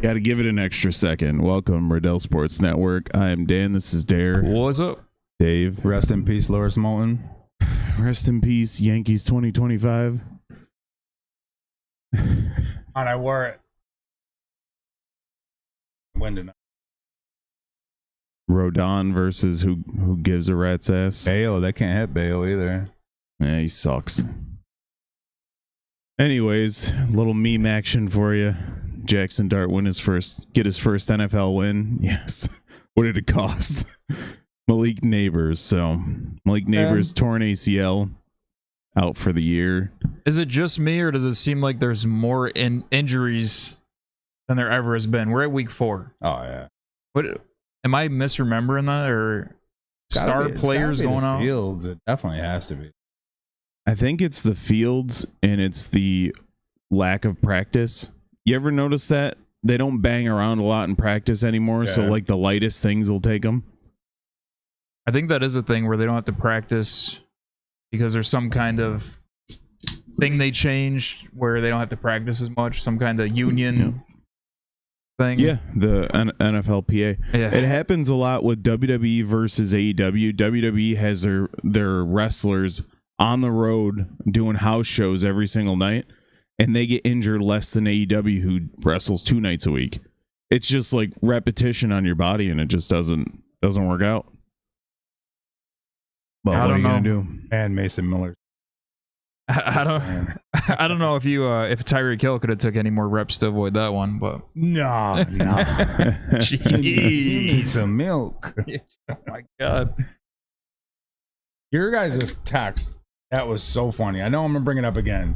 Got to give it an extra second. Welcome, Riddell Sports Network. I am Dan. This is Dare. What's up? Dave. Rest in peace, Loris Moulton. Rest in peace, Yankees 2025. And I wore it. When did Rodon versus who gives a rat's ass? Bayo? They can't hit Bayo either. Yeah, he sucks. Anyways, a little meme action for you. Jackson Dart get his first NFL win. Yes. What did it cost? Malik Neighbors. So Malik Neighbors torn ACL, out for the year. Is it just me, or does it seem like there's more injuries than there ever has been? We're at week 4. Oh yeah. What am I misremembering that, or star players going out? Fields, it definitely has to be. I think it's the fields and it's the lack of practice. You ever notice that they don't bang around a lot in practice anymore? Yeah. So like the lightest things will take them. I think that is a thing where they don't have to practice because there's some kind of thing they changed where they don't have to practice as much. Some kind of union thing. Yeah, the NFLPA. Yeah. It happens a lot with WWE versus AEW. WWE has their wrestlers on the road doing house shows every single night, and they get injured less than AEW, who wrestles 2 nights a week. It's just like repetition on your body, and it just doesn't work out. But I what are don't you gonna know. do? And Mason Miller. I don't know if Tyreek Hill could have took any more reps to avoid that one, but No. Jeez. You need some milk. Oh my god. Your guys' text, that was so funny. I know I'm gonna bring it up again.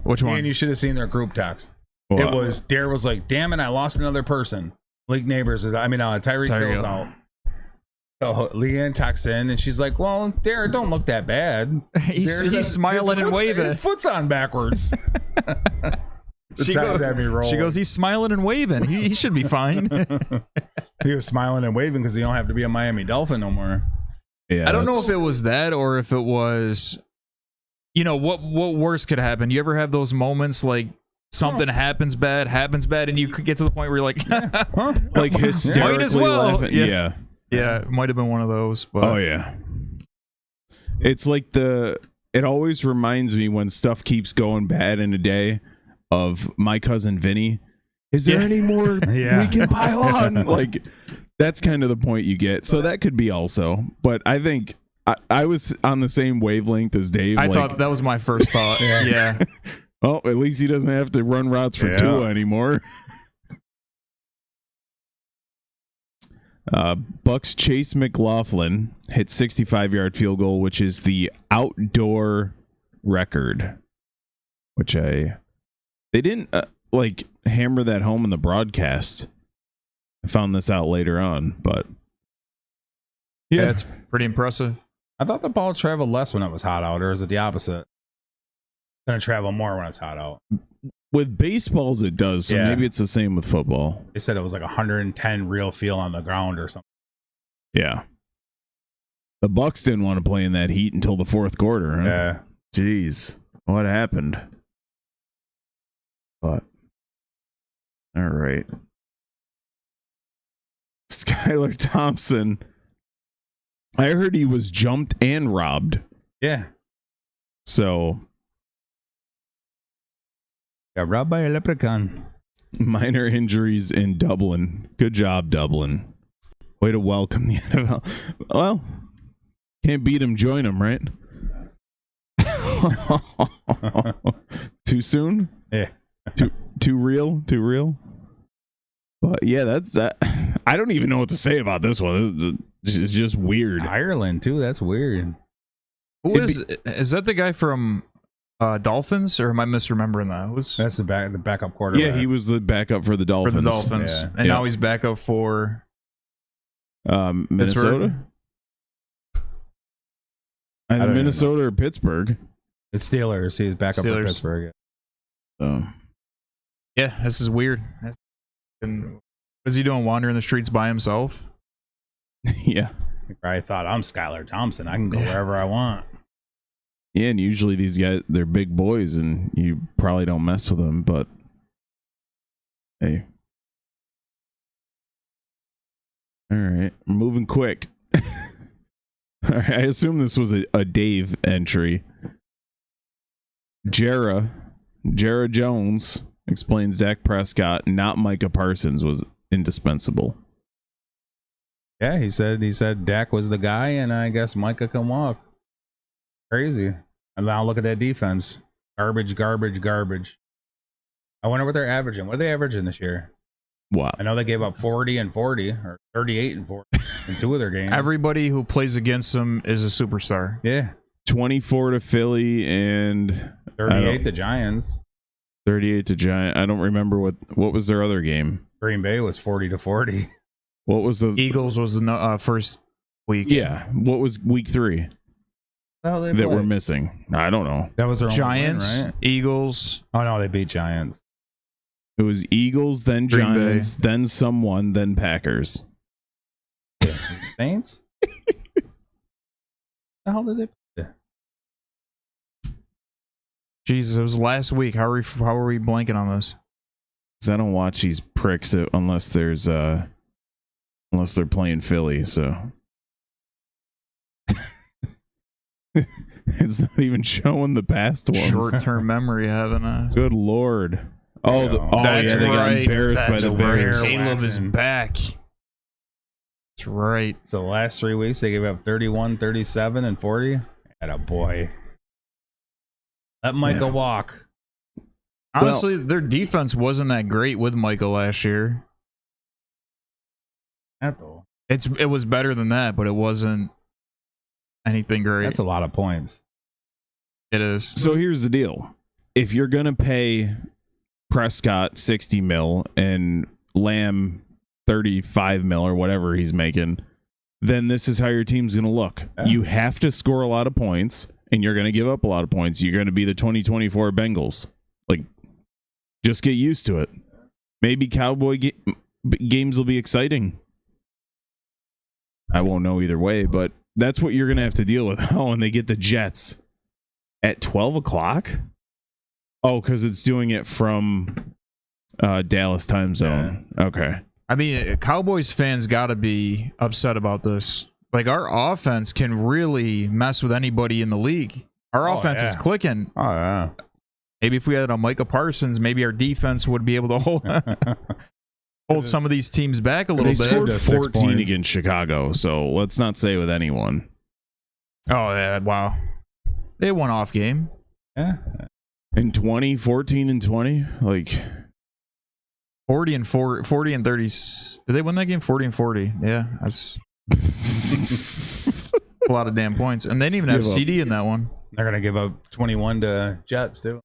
Which one? And you should have seen their group text. What? It was Dare was like, damn it, I lost another person. Malik Neighbors is Tyreek Hill's Hill. out. So Leanne texts in and she's like, well, Dare, don't look that bad. He's smiling and waving. His foot's on backwards. She goes, he's smiling and waving. He should be fine. He was smiling and waving because he don't have to be a Miami Dolphin no more. Yeah, I don't know if it was that or if it was, what worse could happen. You ever have those moments like something happens bad, and you could get to the point where you're like, like hysterically might as well. laughing. Yeah, it might have been one of those. But Oh yeah. It's like it always reminds me when stuff keeps going bad in a day of my cousin Vinny. Is there any more we can pile on? Like, that's kind of the point you get. So that could be also. But I think I was on the same wavelength as Dave. I thought that was my first thought. Yeah. Well, at least he doesn't have to run routes for Tua anymore. Bucks Chase McLaughlin hit 65-yard field goal, which is the outdoor record. Which they didn't hammer that home in the broadcast. I found this out later on, but yeah, it's pretty impressive. I thought the ball traveled less when it was hot out, or is it the opposite? It's gonna travel more when it's hot out. With baseballs, it does. So maybe it's the same with football. They said it was like 110 real feel on the ground or something. Yeah. The Bucks didn't want to play in that heat until the 4th quarter. Huh? Yeah. Jeez, what happened? But all right. Skylar Thompson. I heard he was jumped and robbed. Yeah. So Got robbed by a leprechaun. minor injuries in Dublin. Good job, Dublin. Way to welcome the NFL. Well, can't beat him, join him, right? Too soon? Yeah. Too real? But yeah, that's that. I don't even know what to say about this one. It's just weird. Ireland too. That's weird. Is that the guy from Dolphins, or am I misremembering that? That's the backup quarterback. Yeah, he was the backup for the Dolphins. Yeah. And now he's backup for Minnesota. Either Minnesota or Pittsburgh. It's Steelers. He's backup for Pittsburgh. So yeah, this is weird. And what is he doing, wandering the streets by himself? yeah. I thought, I'm Skylar Thompson. I can go wherever I want. Yeah, and usually these guys, they're big boys, and you probably don't mess with them, but hey, All right, moving quick. All right, I assume this was a Dave entry. Jara Jones explains Dak Prescott, not Micah Parsons, was indispensable. Yeah, he said Dak was the guy, and I guess Micah can walk. Crazy. And now look at that defense. Garbage. I wonder what they're averaging. What are they averaging this year? Wow. I know they gave up 40 and 40, or 38 and 40 in 2 of their games. Everybody who plays against them is a superstar. Yeah. 24 to Philly and 38 to Giants. 38 to Giant. I don't remember what was their other game. Green Bay was 40 to 40. What was the Eagles was the first week. Yeah. What was week 3 that we're missing? I don't know. That was their Giants, only win, right? Eagles. Oh no, they beat Giants. It was Eagles, then Green Giants, then someone, then Packers. Yeah. Saints? The hell did they play? Jesus, it was last week. How are we blanking on this? Because I don't watch these pricks unless they're playing Philly. So it's not even showing the past ones. Short-term memory having a. Good Lord. Oh, That's yeah, they got right. embarrassed by the Bears. Caleb is back. That's right. So the last 3 weeks they gave up 31, 37, and 40. Atta boy. Let Micah walk. Honestly, their defense wasn't that great with Michael last year. It was better than that, but it wasn't anything great. That's a lot of points. It is. So here's the deal. If you're going to pay Prescott 60 mil and Lamb 35 mil or whatever he's making, then this is how your team's going to look. Yeah. You have to score a lot of points, and you're going to give up a lot of points. You're going to be the 2024 Bengals. Like, just get used to it. Maybe Cowboy games will be exciting. I won't know either way, but that's what you're going to have to deal with. Oh, and they get the Jets at 12 o'clock? Oh, because it's doing it from Dallas time zone. Yeah. Okay. I mean, Cowboys fans got to be upset about this. Like, our offense can really mess with anybody in the league. Our offense is clicking. Oh, yeah. Maybe if we had a Micah Parsons, maybe our defense would be able to hold some of these teams back a little bit. They scored 14 against Chicago, so let's not say with anyone. Oh, yeah, wow. They won off game. Yeah. In 14 and 20? Like 40 and 30. Did they win that game? 40 and 40. Yeah, that's a lot of damn points. And they didn't even have CD in that one. They're going to give up 21 to Jets, too.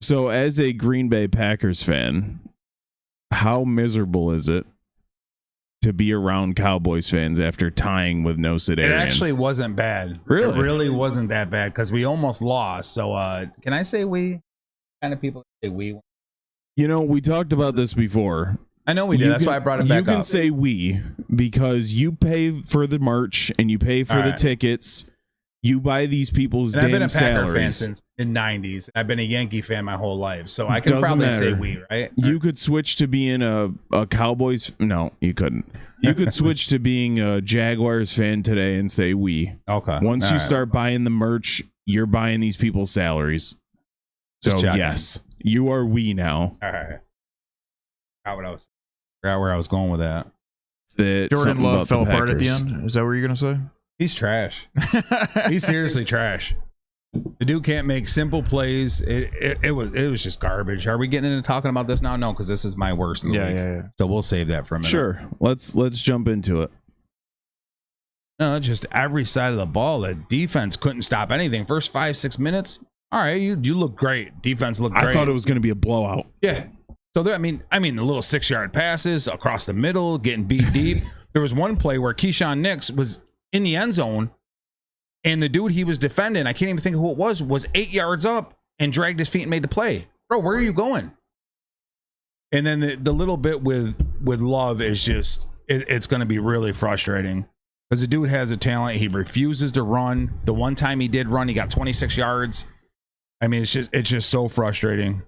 So as a Green Bay Packers fan, how miserable is it to be around Cowboys fans after tying with no Sedarian? It actually wasn't bad. Really? It really wasn't that bad because we almost lost. So can I say we? Kind of people say we. You know, we talked about this before. I know we did. That's why I brought it back up. You can say we because you pay for the merch and you pay for the tickets. You buy these people's damn salaries. I've been a Packer fan since the 90s. I've been a Yankee fan my whole life. So I can probably say we, right? You could switch to being a Cowboys. No, you couldn't. You could switch to being a Jaguars fan today and say we. Okay. Once you start buying the merch, you're buying these people's salaries. So yes, you are we now. All right. Forgot where I was going with that. Jordan Love fell apart at the end. Is that what you're gonna say? He's trash. He's seriously trash. The dude can't make simple plays. It was just garbage. Are we getting into talking about this now? No, because this is my worst in the league. Yeah. So we'll save that for a minute. Sure. Let's jump into it. No, just every side of the ball. The defense couldn't stop anything. First 5-6 minutes. All right, you look great. Defense looked great. I thought it was going to be a blowout. Yeah. So there, I mean, the little 6-yard passes across the middle, getting beat deep. There was one play where Keyshawn Nix was in the end zone, and the dude he was defending, I can't even think of who it was 8 yards up and dragged his feet and made the play. Bro, where are you going? And then the little bit with Love is just it's going to be really frustrating because the dude has a talent. He refuses to run. The one time he did run, he got 26 yards. I mean, it's just so frustrating.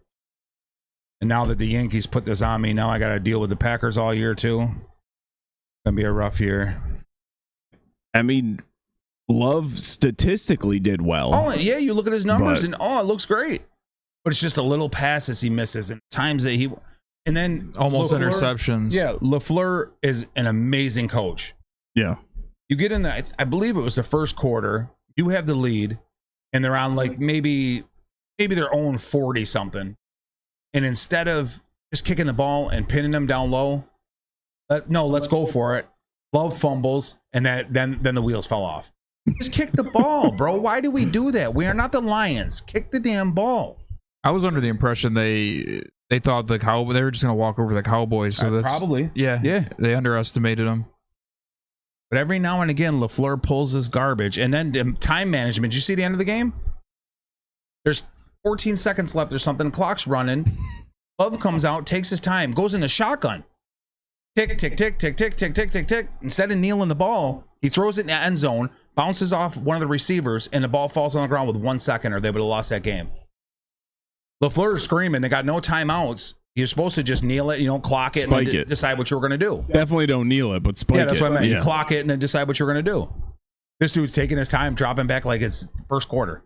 And now that the Yankees put this on me, now I got to deal with the Packers all year too. Gonna be a rough year. I mean, Love statistically did well. Oh yeah, you look at his numbers But- and it looks great. But it's just a little passes he misses and times that he, and then Almost LaFleur- interceptions. Yeah, LaFleur is an amazing coach. Yeah. You get in the, I believe it was the first quarter. You have the lead, and they're on like maybe their own 40 something, and instead of just kicking the ball and pinning them down low, let's go for it. Love fumbles, and then the wheels fell off. Just kick the ball, bro. Why do we do that? We are not the Lions. Kick the damn ball. I was under the impression they thought they were just gonna walk over the Cowboys. So that's Probably. yeah. They underestimated them. But every now and again, LaFleur pulls this garbage. And then time management. Did you see the end of the game? There's 14 seconds left or something. Clock's running. Love comes out, takes his time, goes in the shotgun. Tick, tick, tick, tick, tick, tick, tick, tick, tick. Instead of kneeling the ball, he throws it in the end zone, bounces off one of the receivers, and the ball falls on the ground with 1 second, or they would have lost that game. LaFleur is screaming. They got no timeouts. You're supposed to just kneel it, clock it, Spike and then it. decide what you were going to do. Definitely don't kneel it, but spike it. Yeah, that's what I meant. Yeah. You clock it and then decide what you're going to do. This dude's taking his time, dropping back like it's first quarter.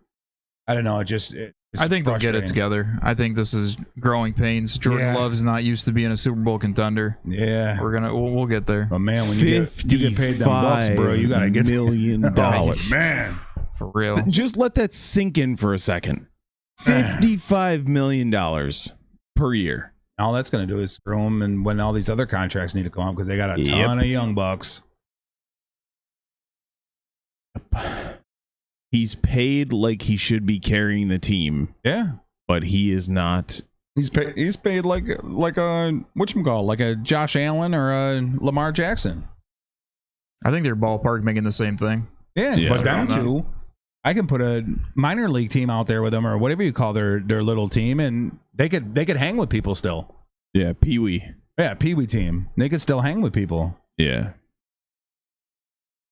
I don't know. I think they'll get it together. I think this is growing pains. Jordan Love's not used to being a Super Bowl contender. Yeah, We'll get there. but man, when you get paid them bucks, bro, you gotta get $55 million. man. For real. Just let that sink in for a second. $55 million per year. All that's gonna do is screw them, and when all these other contracts need to come up because they got a ton of young bucks. He's paid like he should be carrying the team, Yeah, but he is not. he's paid like a whatchamacallit, like a Josh Allen or a Lamar Jackson. I think they're ballpark making the same thing. Yeah, Yeah. but them two, I can put a minor league team out there with them, or whatever you call their little team, and they could hang with people still. Yeah, Pee Wee. Yeah, Pee Wee team, they could still hang with people. Yeah.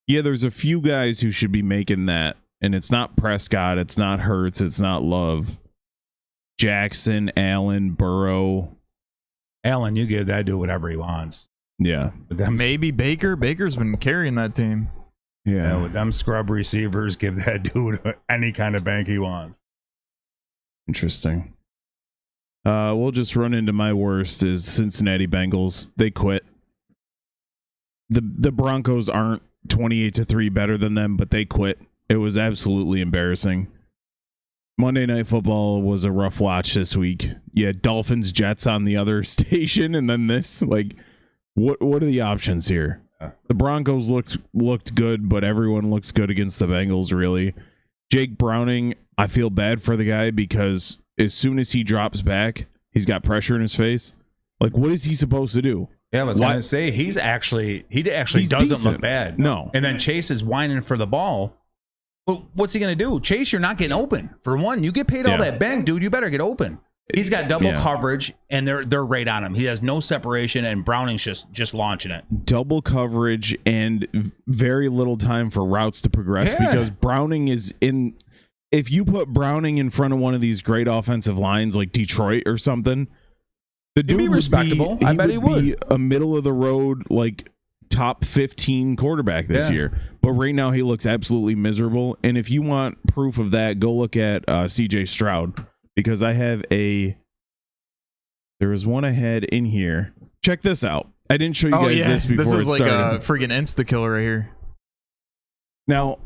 Yeah, there's a few guys who should be making that, and it's not Prescott, it's not Hurts, it's not Love. Jackson, Allen, Burrow. Allen, you give that dude whatever he wants. Yeah. With them, Maybe Baker. Baker's been carrying that team. yeah, with them scrub receivers, give that dude any kind of bank he wants. Interesting. We'll just run into my worst is Cincinnati Bengals. They quit. The Broncos aren't 28-3 better than them, but they quit. It was absolutely embarrassing. Monday Night Football was a rough watch this week. Yeah, Dolphins Jets on the other station, and then this. Like, what are the options here? The Broncos looked good, but everyone looks good against the Bengals, really. Jake Browning, I feel bad for the guy because as soon as he drops back, he's got pressure in his face. Like, what is he supposed to do? Yeah, I was going to say he actually He's doesn't decent. look bad. No. And then Chase is whining for the ball. Well, what's he going to do? Chase, you're not getting open. For one, you get paid all that bank, dude. You better get open. He's got double coverage, and they're right on him. He has no separation, and Browning's just launching it. Double coverage and very little time for routes to progress because Browning is in. If you put Browning in front of one of these great offensive lines like Detroit or something, the dude be would respectable. I bet he would. be a middle of the road, like top 15 quarterback this year. But right now he looks absolutely miserable. And if you want proof of that, go look at CJ Stroud because I have there was one I had in here. Check this out. I didn't show you guys this before This is it like started. a freaking insta-killer right here. Now,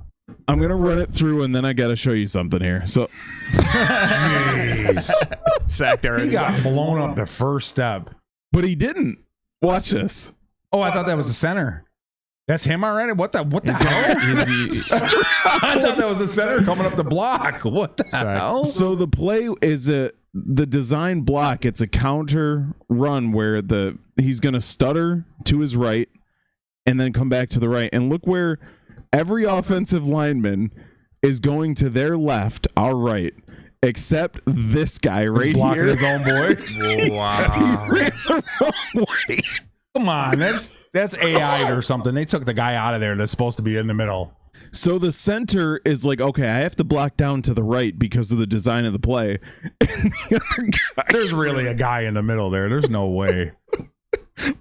I'm going to run it through and then I got to show you something here. So, Jeez. Sacked already. He got blown up the first step. but he didn't. Watch this. Oh, I thought that was the center. That's him already? What the hell? I thought that was the center coming up the block. What the hell? So the play is the design block. It's a counter run where he's going to stutter to his right and then come back to the right. And look where every offensive lineman is going to their left, our right, except this guy right blocking here. his own boy. Wow. He ran the wrong way. Come on, that's AI or something. They took the guy out of there that's supposed to be in the middle. So the center is like, okay, I have to block down to the right because of the design of the play. And the other guy, There's really a guy in the middle there. There's no way.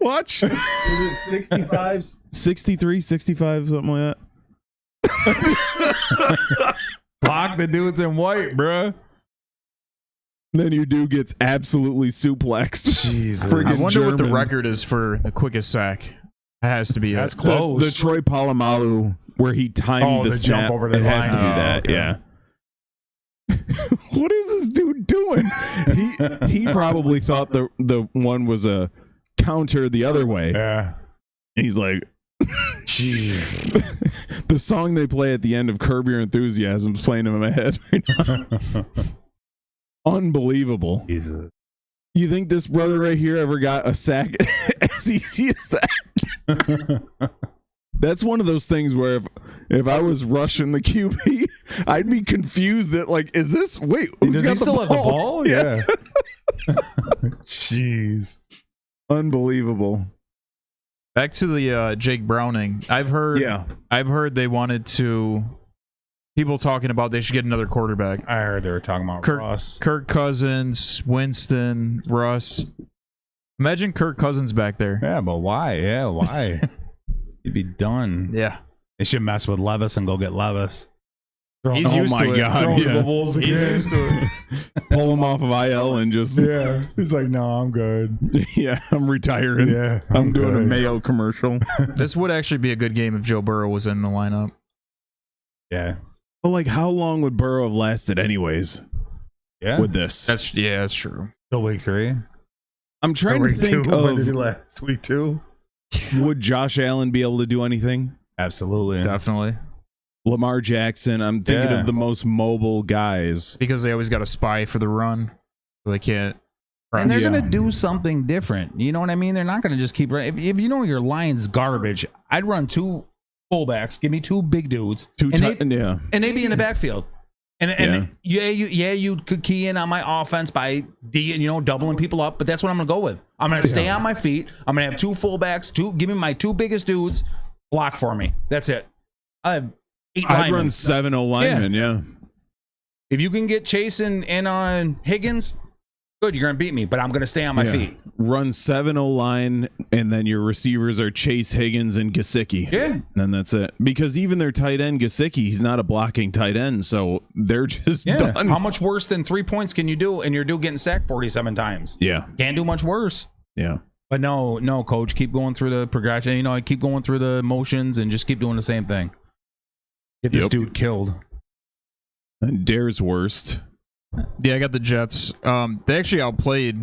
Watch. Was it 65, 63, 65, something like that? Block the dudes in white, bruh. Then your dude gets absolutely suplexed. Jesus. I wonder what the German. record is for the quickest sack. It has to be That's that. close. The Troy Polamalu where he timed the the snap. jump over the it has to be line. that, Okay. yeah. What is this dude doing? He probably thought the one was a counter the other way. Yeah. And he's like, Jeez. the song they play at the end of Curb Your Enthusiasm is playing in my head right now. Unbelievable. Jesus. You think this brother right here ever got a sack as easy as that? That's one of those things where if I was rushing the QB, I'd be confused that, like, is this, wait, who's Does got he the still ball? have the ball? Yeah. Jeez. Unbelievable. Back to the Jake Browning. I've heard they wanted to. People talking about they should get another quarterback. I heard they were talking about Russ. Kirk Cousins, Winston, Russ. Imagine Kirk Cousins back there. Yeah, but why? Yeah, why? He'd be done. Yeah. They should mess with Levis and go get Levis. He's Oh used my to it. God, Throw yeah. the Wolves again. He's used to it. Pull him off of IL and just, Yeah. He's like, no, I'm good. yeah, I'm retiring. Yeah, I'm doing a good. Mayo commercial. This would actually be a good game if Joe Burrow was in the lineup. Yeah. But, like, how long would Burrow have lasted anyways Yeah. with this? That's true. Till week 3. I'm trying to think When did he of, last? Week 2? would Josh Allen be able to do anything? Absolutely. Definitely. Lamar Jackson. I'm thinking Yeah. of the most mobile guys. Because they always got a spy for the run. So they can't. And they're Yeah. going to do something different. You know what I mean? They're not going to just keep running. If you know your line's garbage, I'd run 2 fullbacks. Give me 2 big dudes. Yeah. And they be in the backfield. And you could key in on my offense by doubling people up, but that's what I'm gonna go with. I'm gonna stay on my feet. I'm gonna have 2 fullbacks. Give me my 2 biggest dudes. Block for me. That's it. I have 8 I'd linemen. run 7 O-linemen, yeah. If you can get Chase and on Higgins, good. You're gonna beat me, but I'm gonna stay on my feet. Run 7 O-line, and then your receivers are Chase, Higgins, and Gesicki. Yeah. And then that's it. Because even their tight end, Gesicki, he's not a blocking tight end, so they're just done. How much worse than 3 points can you do? And your dude getting sacked 47 times. Yeah. Can't do much worse. Yeah. But no, coach, keep going through the progression. Keep going through the motions and just keep doing the same thing. Get this dude killed. And Dare's worst. Yeah, I got the Jets. They actually outplayed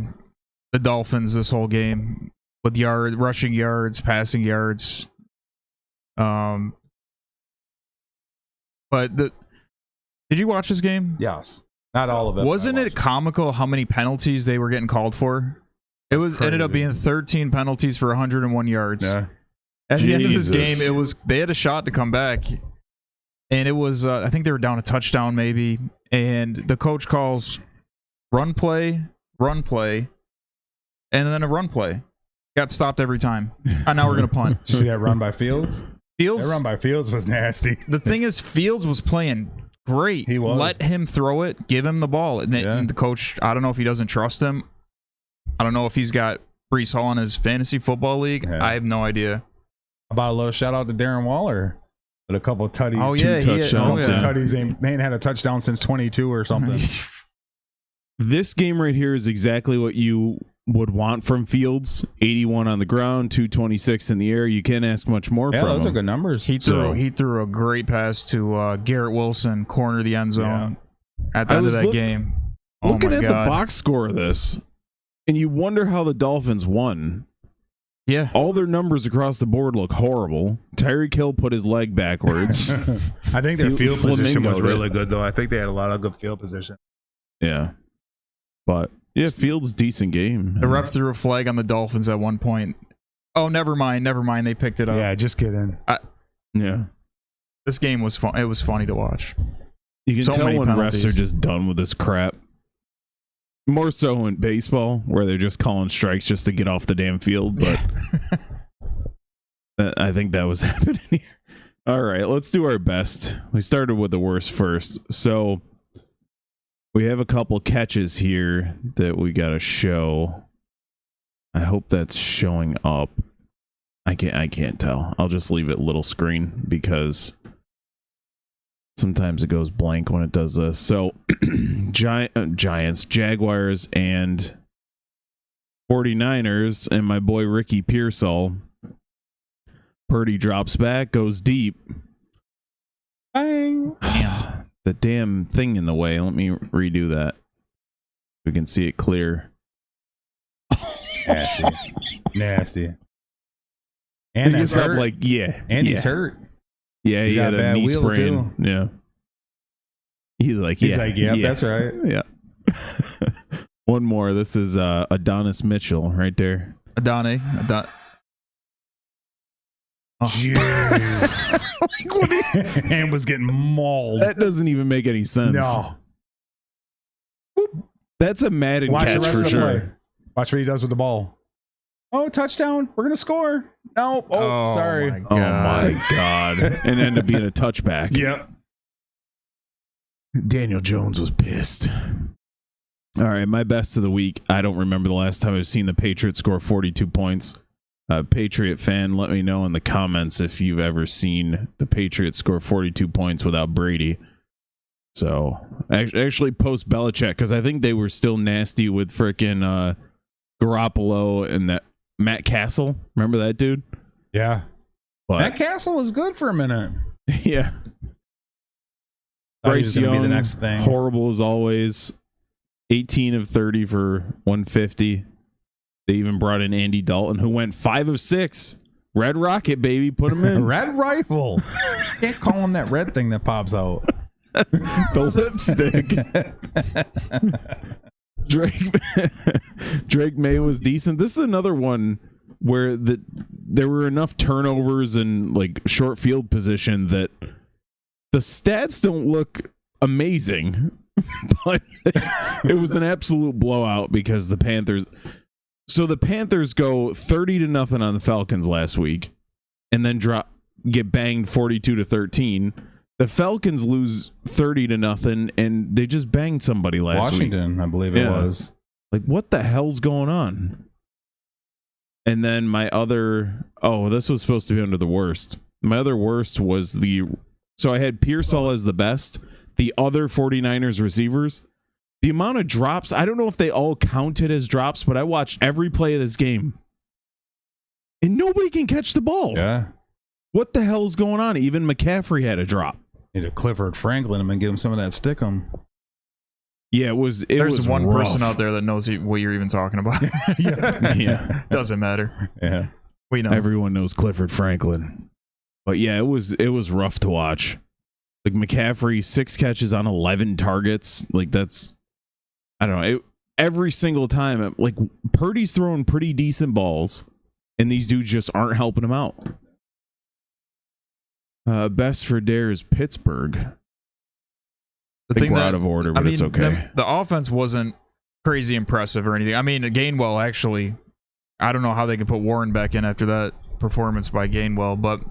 the Dolphins this whole game with rushing yards, passing yards. But did you watch this game? Yes. Not all of it. Wasn't it comical how many penalties they were getting called for? It was ended up being 13 penalties for 101 yards. Yeah. At the end of this Jesus. game, they had a shot to come back, and it was I think they were down a touchdown maybe, and the coach calls run play, and then a run play. Got stopped every time. And now we're gonna punt. Did you see that run by Fields? Fields. That run by Fields was nasty. The thing is, Fields was playing great. He was. Let him throw it. Give him the ball. And then the coach, I don't know if he doesn't trust him. I don't know if he's got Brees Hall in his fantasy football league. Yeah. I have no idea. About a little shout out to Darren Waller with a couple of tutties. Oh, yeah. 2 touchdowns. yeah. Tutties ain't had a touchdown since 22 or something. This game right here is exactly what you would want from Fields. 81 on the ground, 226 in the air. You can't ask much more Yeah, from those him. are good numbers. He threw a great pass to Garrett Wilson, corner of the end zone at the end of that game. Looking my at God. the box score of this, and you wonder how the Dolphins won. Yeah. All their numbers across the board look horrible. Tyreek Hill put his leg backwards. I think their field position was flamingoed really it. good, though. I think they had a lot of good field position. Yeah. But, yeah, Fields' decent game. The ref threw a flag on the Dolphins at one point. Oh, never mind. They picked it up. Yeah, just kidding. Yeah. This game was fun. It was funny to watch. You can So tell many when penalties. refs are just done with this crap. More so in baseball, where they're just calling strikes just to get off the damn field. But I think that was happening here. All right, let's do our best. We started with the worst first. So we have a couple catches here that we got to show. I hope that's showing up. I can't tell. I'll just leave it little screen because sometimes it goes blank when it does this. So Giants, Jaguars, and 49ers, and my boy Ricky Pearsall. Purdy drops back, goes deep. Bang. Damn. The damn thing in the way. Let me redo that. We can see it clear. Nasty. And he's that's hurt. like, yeah. And yeah. he's hurt. Yeah, He's he got had a a bad knee wheel, sprain. too. Yeah. He's like, yeah. That's right. Yeah. One more. This is Adonis Mitchell right there. Adone. Oh. Jeez. And was getting mauled. That doesn't even make any sense. No. That's a Madden Watch the catch rest for of the sure. play. Watch what he does with the ball. Oh, touchdown. We're going to score. No. Oh, sorry. Oh, my God. And end up being a touchback. Yep. Daniel Jones was pissed. All right, my best of the week. I don't remember the last time I've seen the Patriots score 42 points. Patriot fan, let me know in the comments if you've ever seen the Patriots score 42 points without Brady. So, actually post Belichick, because I think they were still nasty with frickin' Garoppolo and that Matt Castle. Remember that dude? Yeah. But, Matt Castle was good for a minute. Yeah. Bryce Young, Young, be the next thing. Horrible as always. 18 of 30 for 150. They even brought in Andy Dalton, who went 5 of 6. Red Rocket, baby. Put him in. Red Rifle. Can't call him that red thing that pops out. The lipstick. Drake May was decent. This is another one where there were enough turnovers and like short field position that the stats don't look amazing, but it was an absolute blowout because the Panthers. So the Panthers go 30-0 on the Falcons last week, and then get banged 42-13. The Falcons lose 30-0, and they just banged somebody last week. Washington, I believe it was. Like, what the hell's going on? And then my other... Oh, this was supposed to be under the worst. My other worst was So I had Pearsall as the best. The other 49ers receivers... The amount of drops, I don't know if they all counted as drops, but I watched every play of this game. And nobody can catch the ball. Yeah. What the hell is going on? Even McCaffrey had a drop. Need to Clifford Franklin him and give him some of that stickum. Yeah, it was There's one rough. person out there that knows what you're even talking about. Yeah. Doesn't matter. Yeah. We know. Everyone knows Clifford Franklin. But yeah, it was rough to watch. Like McCaffrey, 6 catches on 11 targets. Like that's... I don't know. Every single time, like Purdy's throwing pretty decent balls, and these dudes just aren't helping him out. Best for Dare is Pittsburgh. I think we're out of order, but it's okay. The offense wasn't crazy impressive or anything. I mean, Gainwell actually, I don't know how they can put Warren back in after that performance by Gainwell, but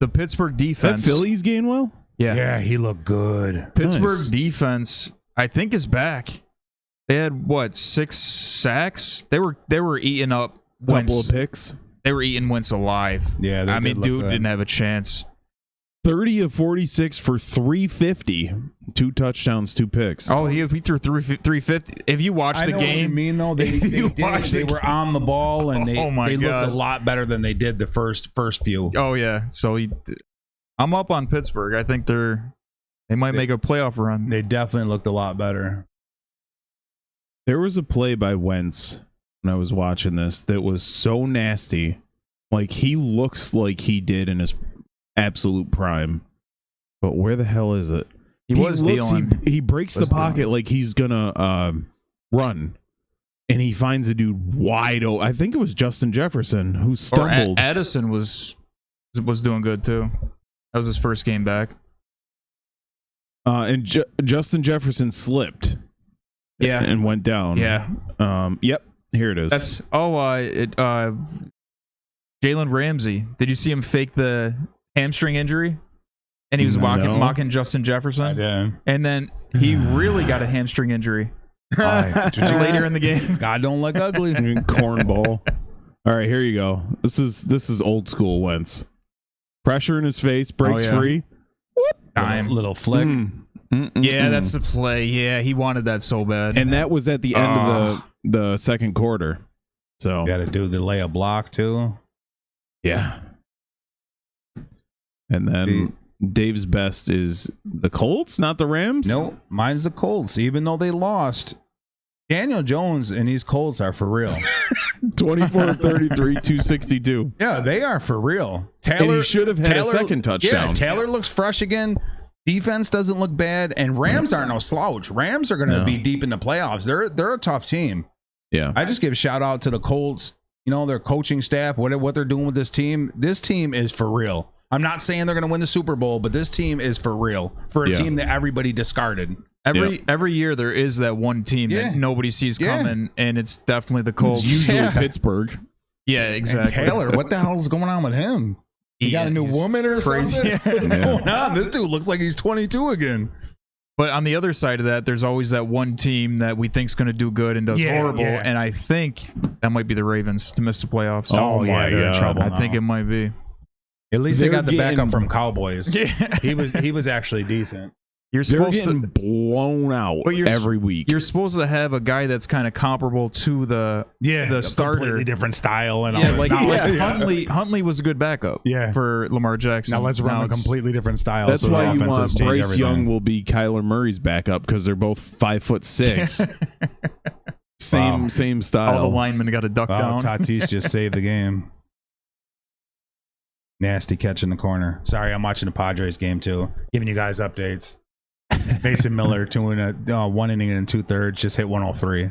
the Pittsburgh defense. That Phillies Gainwell? Yeah, he looked good. Pittsburgh defense, I think, is back. They had 6 sacks? They were eating up Wentz. Couple of picks. They were eating Wentz alive. Yeah, I mean, dude didn't have a chance. 30 of 46 for 350. 2 touchdowns, 2 picks. Oh, he threw 350. If you watch the game, what you mean though, they were on the ball and they looked a lot better than they did the first few. Oh yeah, so I'm up on Pittsburgh. I think they might make a playoff run. They definitely looked a lot better. There was a play by Wentz when I was watching this that was so nasty. Like, he looks like he did in his absolute prime. But where the hell is it? He breaks the pocket like he's gonna run. And he finds a dude wide open. I think it was Justin Jefferson who stumbled. Addison was doing good too. That was his first game back. And Justin Jefferson slipped. Yeah, and went down. Yeah. Yep. Here it is. That's Jalen Ramsey. Did you see him fake the hamstring injury? And he was mocking Justin Jefferson. I did. And then he really got a hamstring injury. later in the game. God don't like ugly. Cornball. All right, here you go. This is old school Wentz. Pressure in his face, breaks free. Time. Little flick. Yeah, that's the play. Yeah, he wanted that so bad. And that was at the end of the second quarter. So Got to do the layup block too. yeah. And then Dave's best is the Colts, not the Rams? No, mine's the Colts. Even though they lost, Daniel Jones and these Colts are for real. 24-33, 262. Yeah, they are for real. And he should have had a second touchdown. Yeah, Taylor looks fresh again. Defense doesn't look bad, and Rams aren't no slouch. Rams are going to be deep in the playoffs. They're a tough team. Yeah. I just give a shout out to the Colts. You know, their coaching staff, what they're doing with this team. This team is for real. I'm not saying they're going to win the Super Bowl, but this team is for real. For a team that everybody discarded. Every year there is that one team that nobody sees coming, and it's definitely the Colts. It's usually Pittsburgh. Yeah, exactly. And Taylor, what the hell is going on with him? He got a new woman or something? What's going on? This dude looks like he's 22 again. But on the other side of that, there's always that one team that we think's going to do good and does horrible, and I think that might be the Ravens to miss the playoffs. Oh yeah, they're in trouble. I think it might be. At least they got the backup from Cowboys. Yeah. He was actually decent. You're They're supposed getting to blown out every week. You're supposed to have a guy that's kind of comparable to the starter. Completely different style and all like that. Huntley was a good backup for Lamar Jackson. Now let's run a completely different style. That's why you want change Bryce everything. Young will be Kyler Murray's backup because they're both 5'6". Same style. All the linemen got to duck down. Tatis just saved the game. Nasty catch in the corner. Sorry, I'm watching the Padres game too. Giving you guys updates. Mason Miller, 1 inning and 2/3, just hit 103.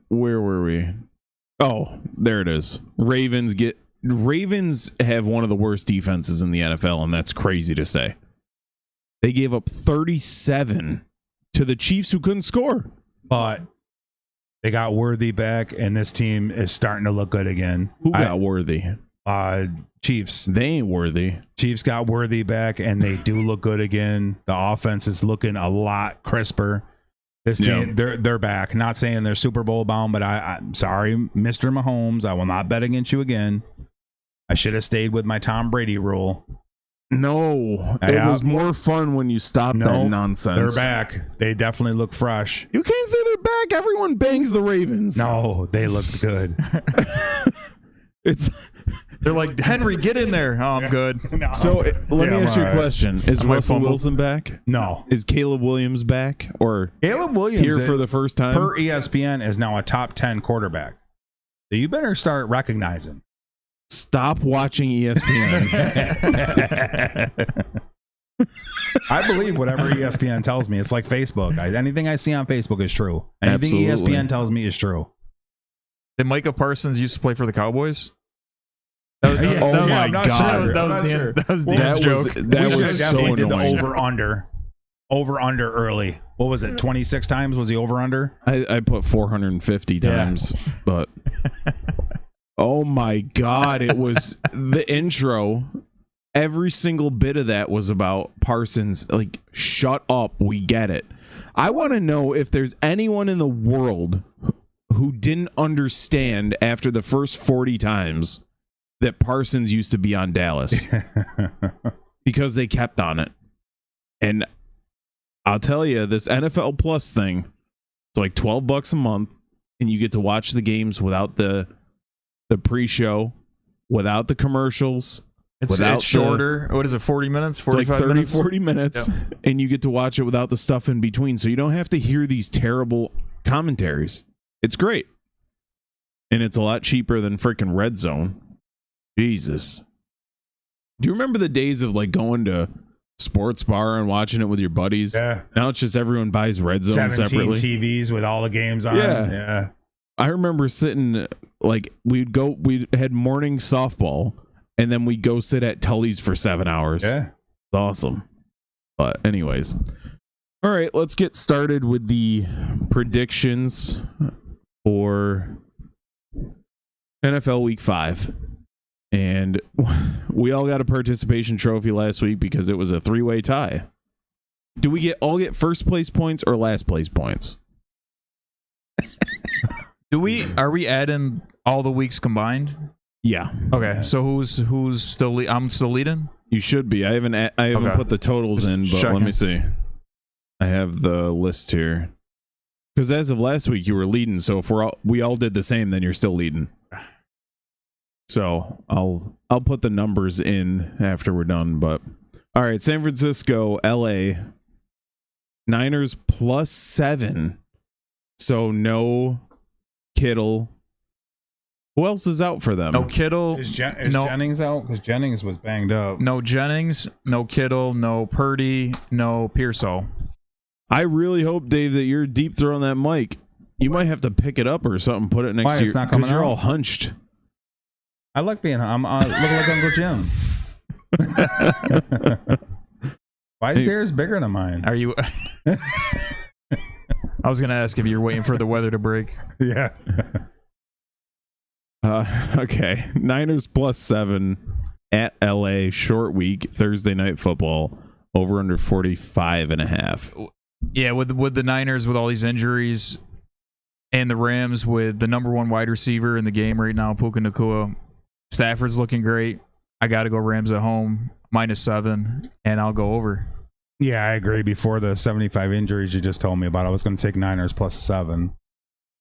Where were we? Oh, there it is. Ravens have one of the worst defenses in the NFL, and that's crazy to say. They gave up 37 to the Chiefs, who couldn't score. But they got Worthy back, and this team is starting to look good again. Who got Worthy? Chiefs. They ain't Worthy. Chiefs got Worthy back, and they do look good again. The offense is looking a lot crisper. This team, they're back. Not saying they're Super Bowl bound, but I'm sorry, Mr. Mahomes. I will not bet against you again. I should have stayed with my Tom Brady rule. No, it was more fun when you stopped that nonsense. They're back. They definitely look fresh. You can't say they're back. Everyone bangs the Ravens. No, they look good. They're like, Henry, get in there. Oh, I'm good. No. So let me ask you a question. Is Russell Wilson back? No. Is Caleb Williams back? Or Caleb Williams here for the first time? Per ESPN is now a top 10 quarterback. So you better start recognizing. Stop watching ESPN. I believe whatever ESPN tells me. It's like Facebook. Anything I see on Facebook is true. Anything Absolutely. ESPN tells me is true. Did Micah Parsons used to play for the Cowboys? Oh my God. That was Dan's joke. That was so annoying. Did the over under early. What was it? 26 times was the over under? I put 450 times, but oh my God, it was the intro. Every single bit of that was about Parsons. Like, shut up, we get it. I want to know if there's anyone in the world who didn't understand after the first 40 times that Parsons used to be on Dallas because they kept on it. And I'll tell you, this NFL Plus thing, it's like $12 a month, and you get to watch the games without the pre-show, without the commercials. It's shorter. What is it, 40 minutes? 45 it's like 30, minutes? 40 minutes, and you get to watch it without the stuff in between. So you don't have to hear these terrible commentaries. It's great. And it's a lot cheaper than freaking Red Zone. Jesus. Do you remember the days of like going to sports bar and watching it with your buddies? Yeah. Now it's just everyone buys Red Zone 17 separately. TVs with all the games on. Yeah. I remember sitting, like, we had morning softball, and then we'd go sit at Tully's for 7 hours. Yeah. It's awesome. But anyways. All right, let's get started with the predictions for NFL Week 5. And we all got a participation trophy last week because it was a 3-way tie. Do we all get first place points or last place points? Are we adding all the weeks combined? Yeah. Okay, so who's still I'm still leading? You should be. I haven't Okay. put the totals Just in, but checking. let me see. I have the list here. Because as of last week, you were leading. So if we all did the same, then you're still leading. So I'll put the numbers in after we're done. But all right, San Francisco, LA, Niners +7. So no Kittle. Who else is out for them? No Kittle. Is no, Jennings out? Because Jennings was banged up. no Jennings, no Kittle, no Purdy, no Pearsall. I really hope, Dave, that you're deep throwing that mic. You might have to pick it up or something, put it next Why? to It's you, not coming because you're out? all hunched. I like being. I'm looking like Uncle Jim. Why is theirs bigger than mine? Are you? I was gonna ask if you're waiting for the weather to break. Yeah. Okay. Niners +7 at LA, short week, Thursday night football, over under 45.5. Yeah, with the Niners with all these injuries, and the Rams with the number one wide receiver in the game right now, Puka Nacua. Stafford's looking great. I got to go Rams at home, -7, and I'll go over. Yeah, I agree. Before the 75 injuries you just told me about, I was going to take Niners +7,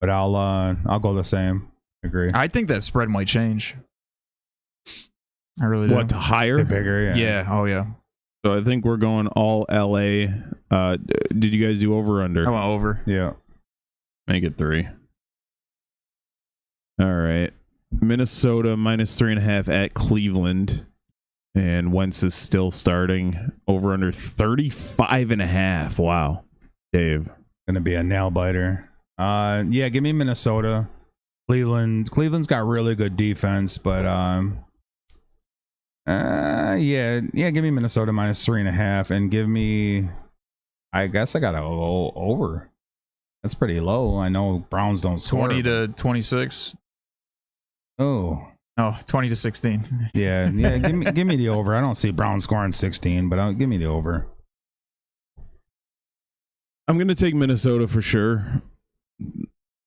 but I'll go the same. Agree. I think that spread might change. I really do. What, to higher? Bigger, Yeah. Oh yeah. So I think we're going all LA. Did you guys do over under? I went over. Yeah. Make it 3. All right. Minnesota -3.5 at Cleveland. And Wentz is still starting. Over under 35.5. Wow. Dave. Gonna be a nail biter. Yeah, give me Minnesota. Cleveland's got really good defense, but yeah, give me Minnesota -3.5, and give me. I guess I got to go over. That's pretty low. I know Browns don't score. 20 to 26. Oh. Oh, 20 to 16. Yeah. Give me the over. I don't see Browns scoring 16, but give me the over. I'm going to take Minnesota for sure.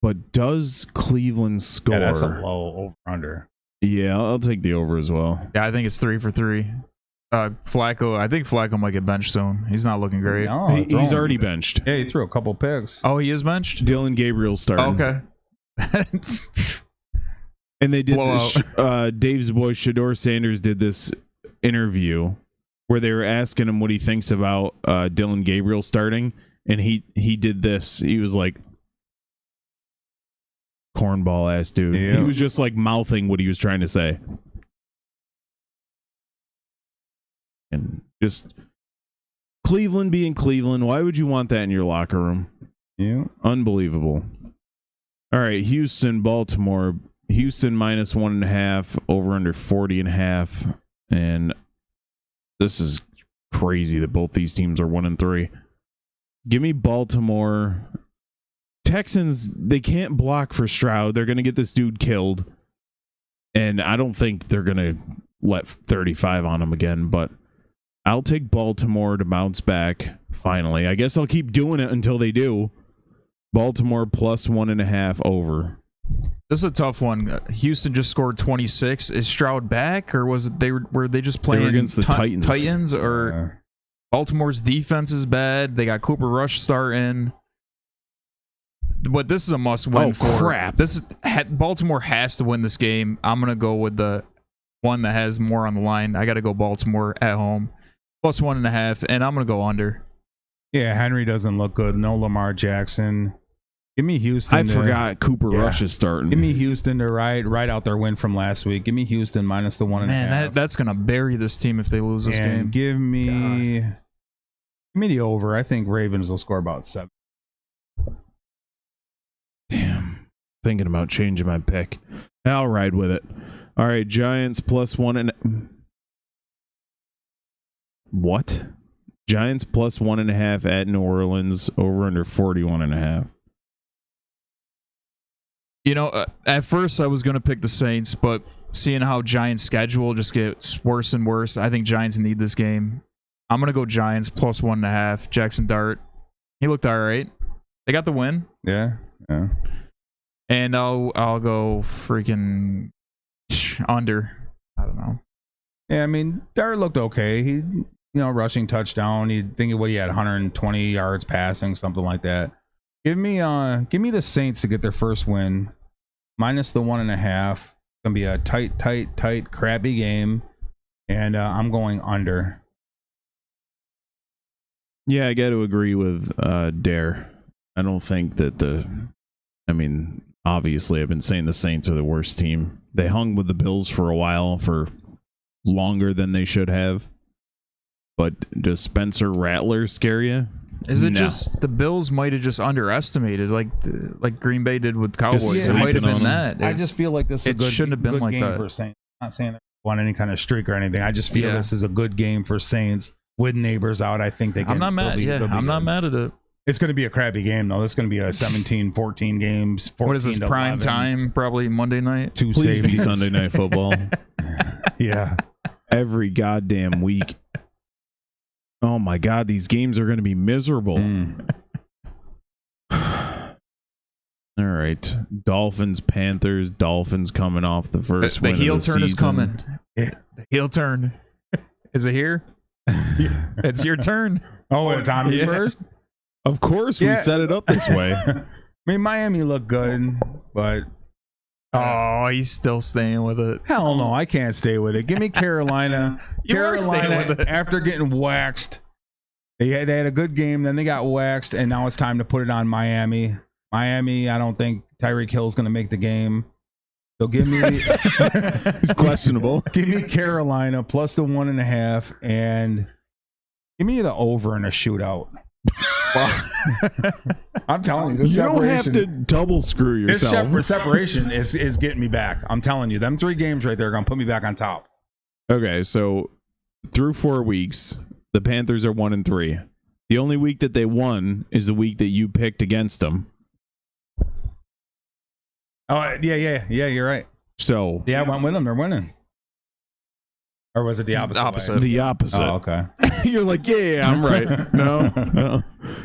But does Cleveland score? Yeah, that's a low over under. Yeah, I'll take the over as well. Yeah, I think it's 3 for 3. Flacco, I think Flacco might get benched soon. He's not looking great. No, He's already benched. Yeah, he threw a couple picks. Oh, he is benched? Dylan Gabriel starting. Okay. And they did Blowout. this. Dave's boy Shador Sanders did this interview where they were asking him what he thinks about Dylan Gabriel starting, and he did this. He was like, cornball ass dude. Yeah. He was just like mouthing what he was trying to say, and just Cleveland being Cleveland. Why would you want that in your locker room? Yeah. Unbelievable. All right, Houston, Baltimore. Houston -1.5, over under 40.5, and this is crazy that both these teams are 1-3. Give me Baltimore. Texans, they can't block for Stroud. They're going to get this dude killed, and I don't think they're going to let 35 on him again, but I'll take Baltimore to bounce back finally. I guess I'll keep doing it until they do. Baltimore +1.5 over. This is a tough one. Houston just scored 26. Is Stroud back, or was it were they just playing against the Titans? Titans, or Baltimore's defense is bad. They got Cooper Rush starting. But this is a must-win. Oh, crap. Baltimore has to win this game. I'm gonna go with the one that has more on the line. I got to go Baltimore at home +1.5, and I'm gonna go under. Yeah, Henry doesn't look good. No Lamar Jackson. Give me Houston. I forgot Cooper Rush is starting. Give me Houston to ride out their win from last week. Give me Houston -1.5. Man, that's gonna bury this team if they lose this game. Give me the over. I think Ravens will score about 7. Damn. Thinking about changing my pick. I'll ride with it. All right, Giants +1. What? Giants +1.5 at New Orleans, over under 41.5. You know, at first I was going to pick the Saints, but seeing how Giants' schedule just gets worse and worse, I think Giants need this game. I'm gonna go Giants plus 1.5. Jackson Dart, he looked all right. They got the win. Yeah. And I'll go freaking under. I don't know. Yeah, I mean, Dart looked okay. He, rushing touchdown. He had 120 yards passing, something like that. Give me the Saints to get their first win, minus the 1.5. Gonna be a tight, crappy game, and I'm going under. Yeah, I got to agree with Dare. I don't think that obviously I've been saying the Saints are the worst team. They hung with the Bills for a while, for longer than they should have. But does Spencer Rattler scare you? Is it just the Bills might have just underestimated, like Green Bay did with Cowboys? It might have been that. I just feel like this is a good, shouldn't have been good like game that. for Saints. I'm not saying they won any kind of streak or anything. I just feel this is a good game for Saints with neighbors out. I think they can. I'm not mad. I'm not mad at it. It's going to be a crappy game, though. It's going to be a 17-14 games. What is this, prime 11. time? Probably Monday night? Please be Sunday Night Football. Yeah. Every goddamn week. Oh, my God. These games are going to be miserable. All right. Dolphins, Panthers. Dolphins coming off the first The win heel of the turn is season. coming. Yeah. The heel turn. Is it here? It's your turn. Oh, it's on me first? Of course, we set it up this way. I mean, Miami looked good, but oh, he's still staying with it. Hell no, I can't stay with it. Give me Carolina. You are staying Carolina, with it. after getting waxed, they had a good game, then they got waxed, and now it's time to put it on Miami. Miami, I don't think Tyreek Hill's going to make the game. So give me it's questionable. Give me Carolina plus the 1.5, and give me the over in a shootout. I'm telling you, you don't have to double screw yourself. This separation is getting me back. I'm telling you, them 3 games right there are going to put me back on top. Okay, so through 4 weeks, the Panthers are 1-3. The only week that they won is the week that you picked against them. Oh, yeah, you're right. So yeah, I went with them. They're winning. Or was it the opposite? The opposite. Oh, okay. You're like, yeah, I'm right. No.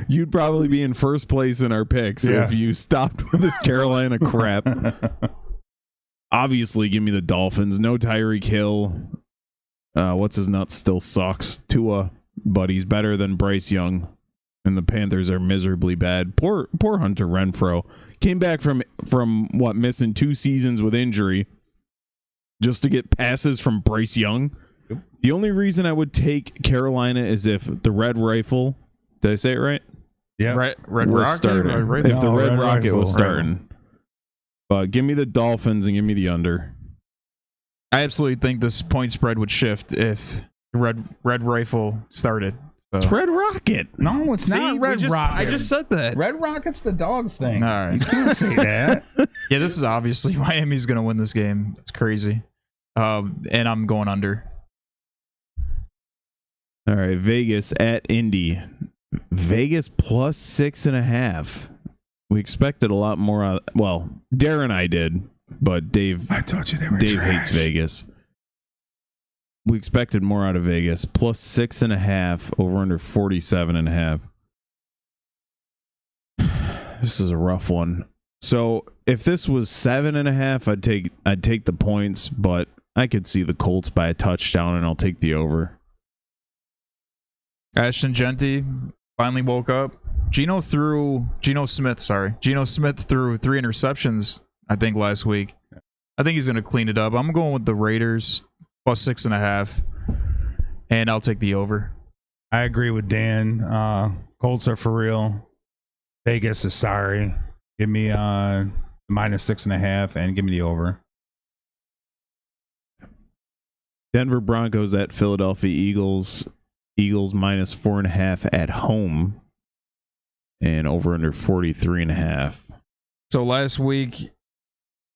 You'd probably be in first place in our picks if you stopped with this Carolina crap. Obviously, give me the Dolphins. No Tyreek Hill. What's his nuts still sucks. Tua, but he's better than Bryce Young. And the Panthers are miserably bad. Poor Hunter Renfrow. Came back from what, missing 2 seasons with injury just to get passes from Bryce Young. Yep. The only reason I would take Carolina is if the Red Rifle, did I say it right? Yeah. Red Rocket? Starting. If the Red Rocket was starting. But give me the Dolphins and give me the under. I absolutely think this point spread would shift if the Red Rifle started. So. It's Red Rocket. No, it's not Red Rocket. I just said that. Red Rocket's the dogs thing. All right. You can't say that. Yeah, this is obviously Miami's going to win this game. It's crazy. And I'm going under. All right, Vegas at Indy. Vegas plus 6.5. We expected a lot more. Well, Darren and I did, but Dave. I told you they were Dave trash. hates Vegas. We expected more out of Vegas. Plus 6.5 over under 47.5. This is a rough one. So if this was 7.5, I'd take the points, but I could see the Colts by a touchdown, and I'll take the over. Ashton Genty finally woke up. Geno Smith threw 3 interceptions, I think, last week. I think he's going to clean it up. I'm going with the Raiders plus 6.5, and I'll take the over. I agree with Dan. Colts are for real. Vegas is sorry. Give me minus 6.5 and give me the over. Denver Broncos at Philadelphia Eagles. Eagles minus 4.5 at home. And over under 43.5. So last week,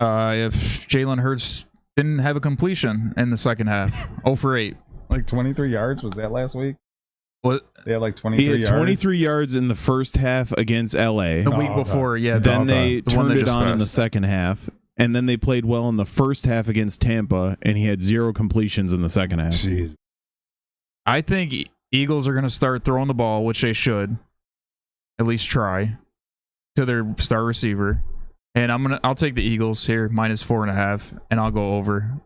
if Jalen Hurts didn't have a completion in the second half, 0 for 8. Like 23 yards? Was that last week? What? They had like 23 yards? He had 23 yards in the first half against LA. The week before, yeah. Then they turned it on in the passed. second half. And then they played well in the first half against Tampa, and he had 0 completions in the second half. Jeez. I think Eagles are going to start throwing the ball, which they should at least try, to their star receiver. And I'll take the Eagles here, -4.5, and I'll go over.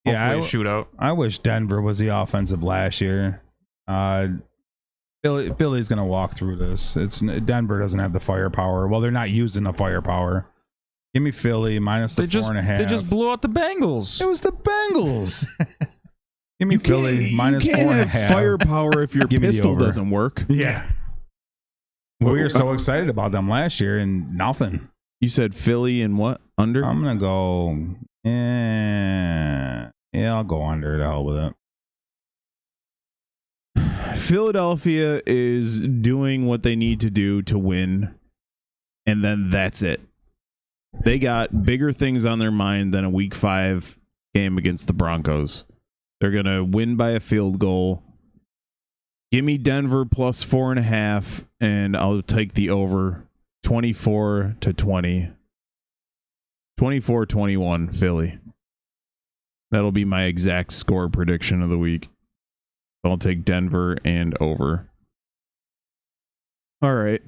Yeah, Hopefully a shootout. I wish Denver was the offensive last year. Philly's gonna walk through this. Denver doesn't have the firepower. Well, they're not using the firepower. Give me Philly -4.5. They just blew out the Bengals. It was the Bengals. Give me You Philly can't -4.5. have firepower if your Give me the pistol over. doesn't work. Yeah. We were so excited about them last year and nothing. You said Philly and what? Under? I'm gonna go. Yeah, I'll go under. The hell with it. Philadelphia is doing what they need to do to win, and then that's it. They got bigger things on their mind than a Week 5 game against the Broncos. They're going to win by a field goal. Give me Denver +4.5, and I'll take the over 24-20. 24-21 Philly. That'll be my exact score prediction of the week. I'll take Denver and over. All right.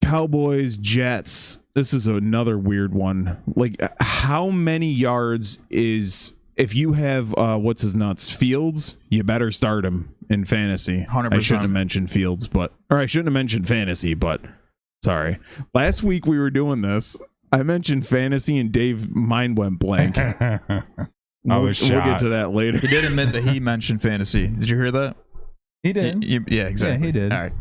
Cowboys, Jets. This is another weird one. Like, how many yards is... If you have, what's his nuts, Fields, you better start him in fantasy. 100%. I shouldn't have mentioned Fields, or I shouldn't have mentioned fantasy, but sorry. Last week we were doing this. I mentioned fantasy and Dave mind went blank. We'll get to that later. He did admit that he mentioned fantasy. Did you hear that? He did. Yeah, exactly. Yeah, he did. All right.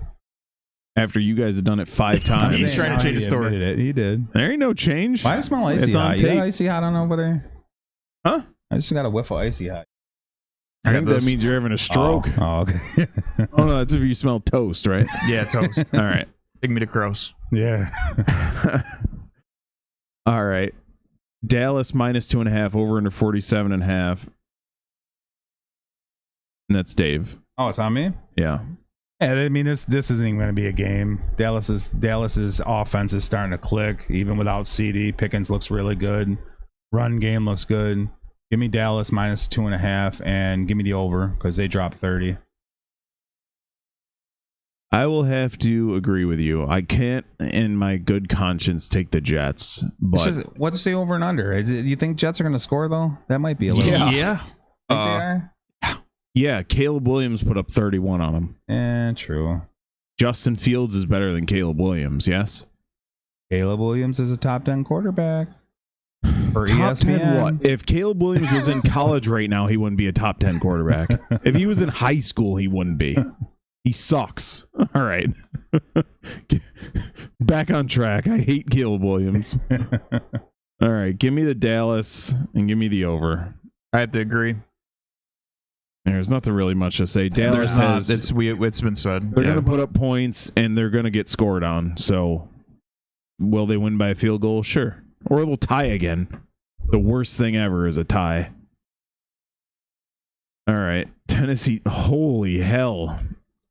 After you guys have done it 5 times. He's trying to change the story. He did. There ain't no change. Why does it smell icy It's on hot? You tape. got icy hot on over there? Huh? I just got a whiff of icy hot. I think that means you're having a stroke. Oh, okay. Oh, no, that's if you smell toast, right? Yeah, toast. All right. Take me to Crows. Yeah. All right. Dallas -2.5, over under 47.5. And that's Dave. Oh, it's on me? Yeah. Yeah, I mean, this isn't even going to be a game. Dallas's offense is starting to click, even without CD. Pickens looks really good. Run game looks good. Give me Dallas -2.5, and give me the over because they dropped 30. I will have to agree with you. I can't, in my good conscience, take the Jets. But What's the over and under? You think Jets are going to score, though? That might be a little. Yeah. Think they are? yeah, Caleb Williams put up 31 on him. True. Justin Fields is better than Caleb Williams, yes? Caleb Williams is a top 10 quarterback. For Top ESPN. 10 what? If Caleb Williams was in college right now, he wouldn't be a top 10 quarterback. If he was in high school, he wouldn't be. He sucks. All right. Back on track. I hate Caleb Williams. All right. Give me the Dallas and give me the over. I have to agree. There's nothing really much to say. Dallas has... It's been said. They're going to put up points and they're going to get scored on. So will they win by a field goal? Sure. Or they'll tie again. The worst thing ever is a tie. All right. Tennessee. Holy hell.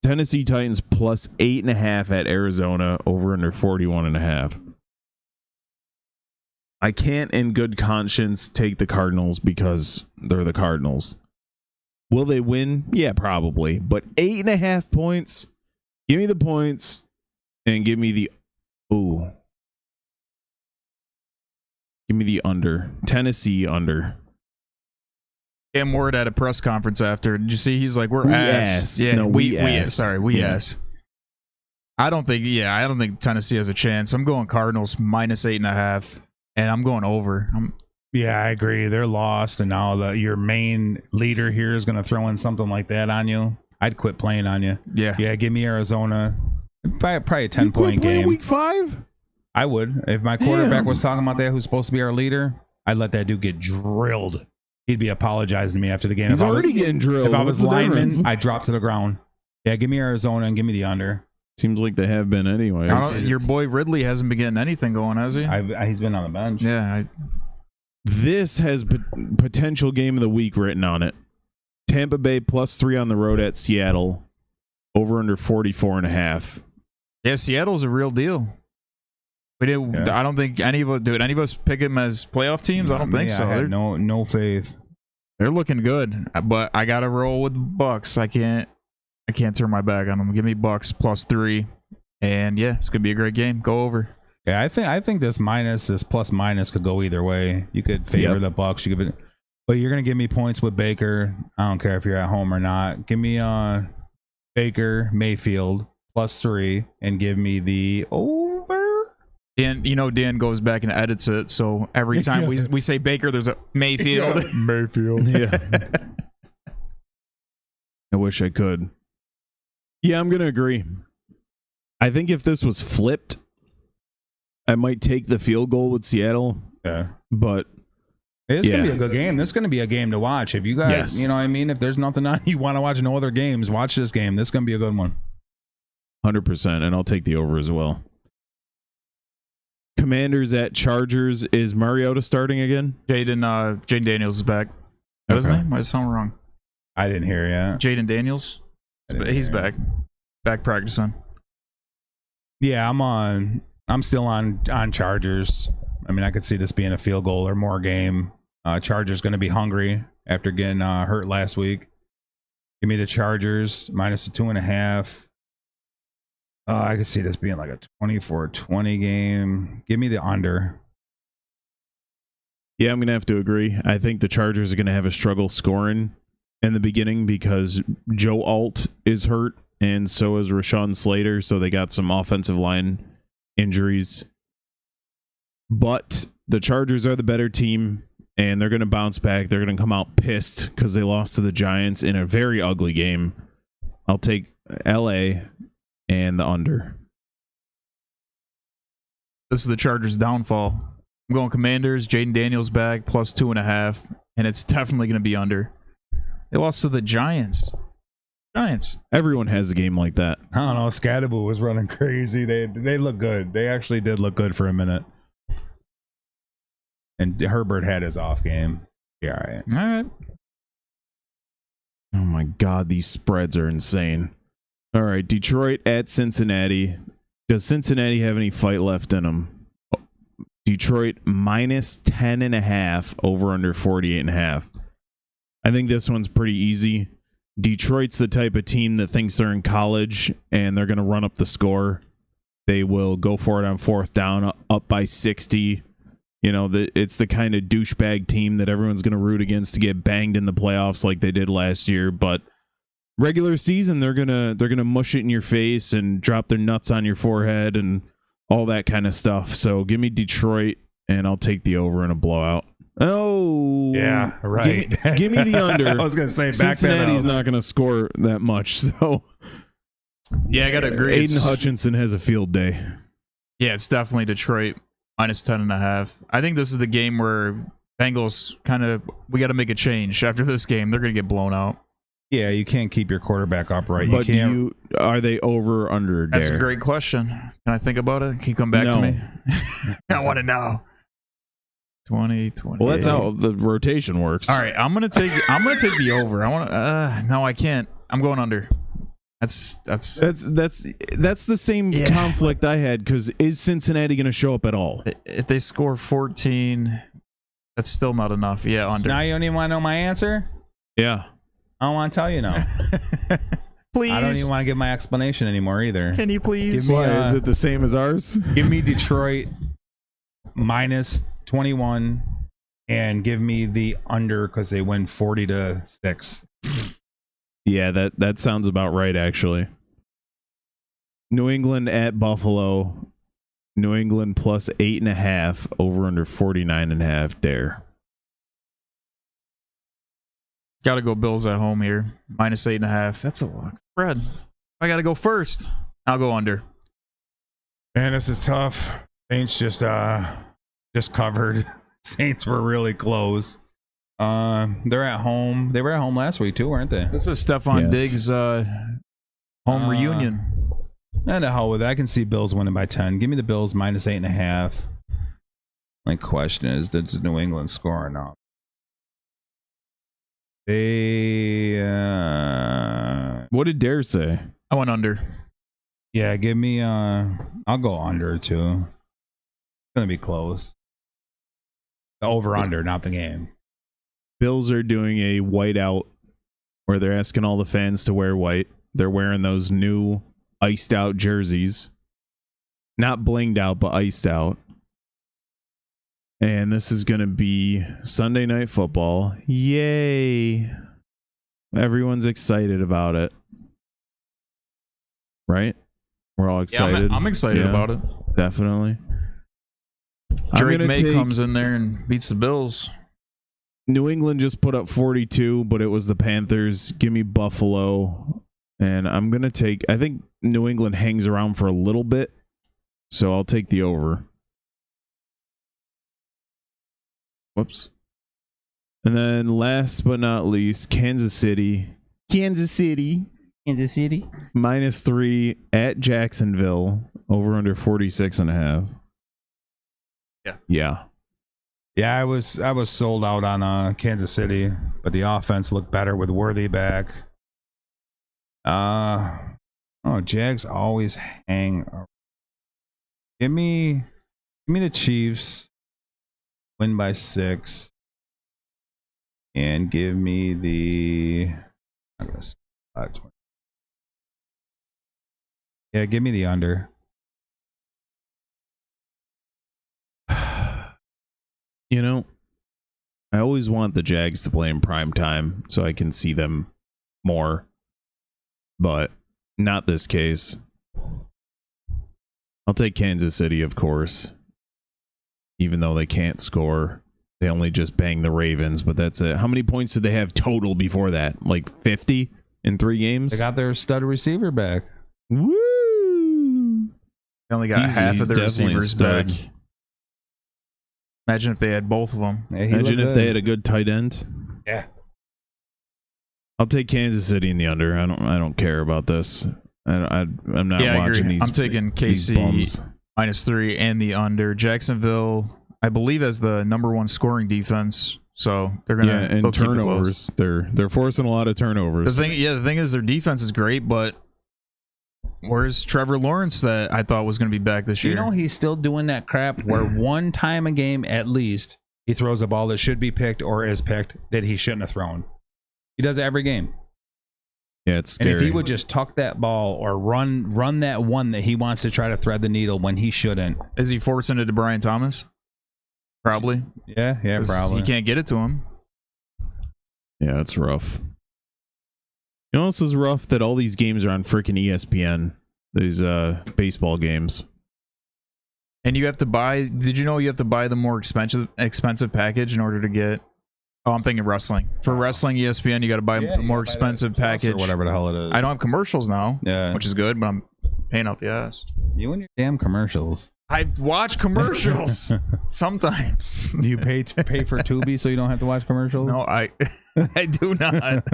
Tennessee Titans +8.5 at Arizona, over under 41.5. I can't in good conscience take the Cardinals because they're the Cardinals. Will they win? Yeah, probably. But 8.5 points. Give me the points and give me the give me the under. Tennessee under. Cam Ward at a press conference after. Did you see? He's like, "We're ass." Yeah, no, we ass. We ass. I don't think Tennessee has a chance. I'm going Cardinals -8.5, and I'm going over. Yeah, I agree. They're lost, and now your main leader here is going to throw in something like that on you. I'd quit playing on you. Yeah. Give me Arizona. Probably a 10-point game. Week 5? I would. If my quarterback was talking about that, who's supposed to be our leader, I'd let that dude get drilled. He'd be apologizing to me after the game. He's already getting drilled. If I was What's the lineman, difference? I'd drop to the ground. Yeah, give me Arizona and give me the under. Seems like they have been anyways. Your boy Ridley hasn't been getting anything going, has he? He's been on the bench. Yeah. This has potential game of the week written on it. Tampa Bay +3 on the road at Seattle, over under 44.5. Yeah, Seattle's a real deal. I don't think any of us pick them as playoff teams. I don't think so. I had no faith. They're looking good, but I gotta roll with the Bucks. I can't. I can't turn my back on them. Give me Bucks +3. And yeah, it's gonna be a great game. Go over. Yeah, I think this plus minus could go either way. You could favor the Bucks. You could, but you're gonna give me points with Baker. I don't care if you're at home or not. Give me Baker Mayfield +3 and give me the over. And Dan goes back and edits it, so every time we say Baker, there's a Mayfield. Mayfield. Yeah. I wish I could. Yeah, I'm gonna agree. I think if this was flipped, I might take the field goal with Seattle. Yeah. But it's going to be a good game. This is going to be a game to watch. If you guys, you know what I mean? If there's nothing on, you want to watch no other games, watch this game. This is going to be a good one. 100%. And I'll take the over as well. Commanders at Chargers. Is Mariota starting again? Jaden Daniels is back. What is his name? Might sound wrong. I didn't hear you. Jaden Daniels? He's back. Back practicing. Yeah, I'm still on Chargers. I mean, I could see this being a field goal or more game. Chargers going to be hungry after getting hurt last week. Give me the Chargers -2.5. I could see this being like a 24-20 game. Give me the under. Yeah, I'm going to have to agree. I think the Chargers are going to have a struggle scoring in the beginning because Joe Alt is hurt and so is Rashawn Slater. So they got some offensive line injuries. But the Chargers are the better team and they're going to bounce back. They're going to come out pissed because they lost to the Giants in a very ugly game. I'll take LA and the under. This is the Chargers' downfall. I'm going Commanders. Jaden Daniels back +2.5, and it's definitely going to be under. They lost to the Giants. Everyone has a game like that. I don't know. Scadaboo was running crazy. They look good. They actually did look good for a minute. And Herbert had his off game. Yeah, all right. Oh my God, these spreads are insane. All right, Detroit at Cincinnati. Does Cincinnati have any fight left in them? Detroit -10.5 over under 48.5. I think this one's pretty easy. Detroit's the type of team that thinks they're in college and they're going to run up the score. They will go for it on 4th down, up by 60. It's the kind of douchebag team that everyone's going to root against to get banged in the playoffs like they did last year. But regular season, they're gonna mush it in your face and drop their nuts on your forehead and all that kind of stuff. So give me Detroit, and I'll take the over in a blowout. Oh, yeah, right. Give me the under. I was gonna say Cincinnati's not gonna score that much. So yeah, I gotta agree. Aiden Hutchinson has a field day. Yeah, it's definitely Detroit -10.5. I think this is the game where Bengals we got to make a change after this game. They're gonna get blown out. Yeah, you can't keep your quarterback upright. But are they over or under? That's a great question. Can I think about it? Can you come back to me? I want to know. 2020. Well, that's how the rotation works. All right, I'm gonna take the over. No, I can't. I'm going under. That's the same conflict I had, because is Cincinnati going to show up at all? If they score 14, that's still not enough. Yeah, under. Now you don't even want to know my answer? Yeah. I don't want to tell you now. Please. I don't even want to give my explanation anymore either. Can you please? Is it the same as ours? Give me Detroit -21 and give me the under because they win 40-6. Yeah, that sounds about right, actually. New England at Buffalo. New England +8.5 over under 49.5 there. Got to go Bills at home here. -8.5. That's a long spread. I got to go first. I'll go under. Man, this is tough. Saints just covered. Saints were really close. They're at home. They were at home last week too, weren't they? This is Stephon Diggs' home reunion. And the hell with it. I can see Bills winning by 10. Give me the Bills -8.5. My question is, did New England score or not? What did Dare say? I went under. Yeah, give me I'll go under too. It's gonna be close. The over under, not the game. Bills are doing a whiteout where they're asking all the fans to wear white. They're wearing those new iced out jerseys. Not blinged out, but iced out. And this is going to be Sunday Night Football. Yay. Everyone's excited about it. Right? We're all excited. Yeah, I'm excited about it. Definitely. Drake May comes in there and beats the Bills. New England just put up 42, but it was the Panthers. Give me Buffalo. And I'm going to take... I think New England hangs around for a little bit, so I'll take the over. Whoops. And then last but not least, Kansas City. -3 at Jacksonville. Over under 46.5. Yeah. Yeah, I was sold out on Kansas City, but the offense looked better with Worthy back. Jags always hang. Give me the Chiefs. Win by 6. And give me the... Yeah, give me the under. You know, I always want the Jags to play in prime time so I can see them more. But not this case. I'll take Kansas City, of course. Even though they can't score. They only just banged the Ravens, but that's it. How many points did they have total before that? Like 50 in 3 games? They got their stud receiver back. Woo! They only got half of their receivers back. Imagine if they had both of them. Yeah, imagine if they had a good tight end. Yeah. I'll take Kansas City in the under. I don't care about this. I'm not watching these. I'm taking KC -3 and the under. Jacksonville, I believe, has the #1 scoring defense, so they're gonna and turnovers. They're forcing a lot of turnovers. The thing is, their defense is great, but where's Trevor Lawrence that I thought was going to be back this year? You know, he's still doing that crap where one time a game at least he throws a ball that should be picked or is picked that he shouldn't have thrown. He does it every game. Yeah, it's scary. And if he would just tuck that ball or run that one that he wants to try to thread the needle when he shouldn't. Is he forcing it to Brian Thomas? Probably. Yeah, probably. He can't get it to him. Yeah, it's rough. You know, this is rough that all these games are on freaking ESPN. These baseball games. And you have to buy. Did you know you have to buy the more expensive package in order to get? Oh, I'm thinking wrestling. For wrestling, ESPN, you got to buy a more expensive package or whatever the hell it is. I don't have commercials now, which is good, but I'm paying out the ass. You and your damn commercials. I watch commercials sometimes. Do you pay for Tubi so you don't have to watch commercials? No, I do not.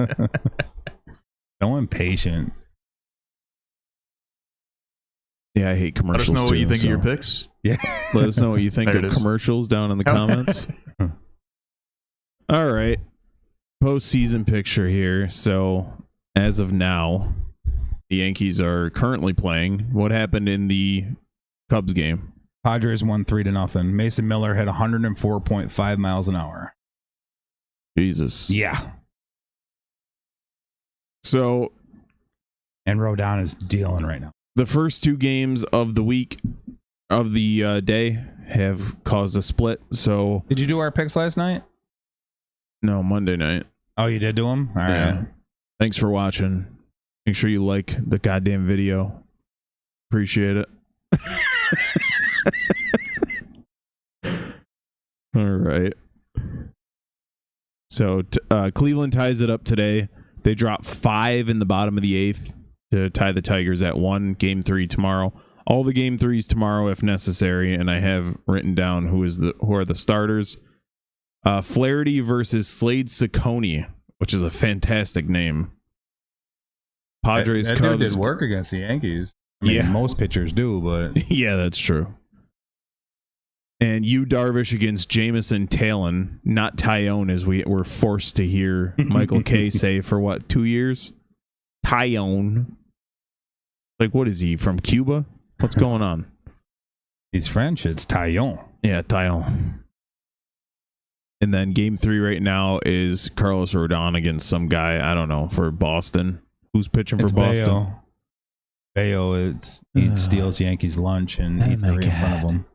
So impatient. Yeah, I hate commercials. Let us know what you think of your picks. Yeah. Let us know what you think of commercials down in the comments. All right. Postseason picture here. So, as of now, the Yankees are currently playing. What happened in the Cubs game? Padres won 3-0. Mason Miller had 104.5 miles an hour. Jesus. Yeah. So, and Rodon is dealing right now. The first 2 games of the week of the day have caused a split. So, did you do our picks last night? No, Monday night. Oh, you did do them? All right. Thanks for watching. Make sure you like the goddamn video. Appreciate it. All right. So Cleveland ties it up today. They drop 5 in the bottom of the 8th to tie the Tigers at 1. Game 3 tomorrow. All the game 3s tomorrow if necessary, and I have written down who are the starters. Flaherty versus Slade Ciccone, which is a fantastic name. Padres that Cubs dude did work against the Yankees. I mean, most pitchers do, but yeah, that's true. And Yu Darvish against Jamison Talon, not Tyone, as we were forced to hear Michael K say for what, 2 years? Tyone. Like, what is he, from Cuba? What's going on? He's French. It's Tyone. Yeah, Tyone. And then game 3 right now is Carlos Rodon against some guy, I don't know, for Boston. Who's pitching for Boston? Bayo, he steals Yankees lunch and eats right in front of him.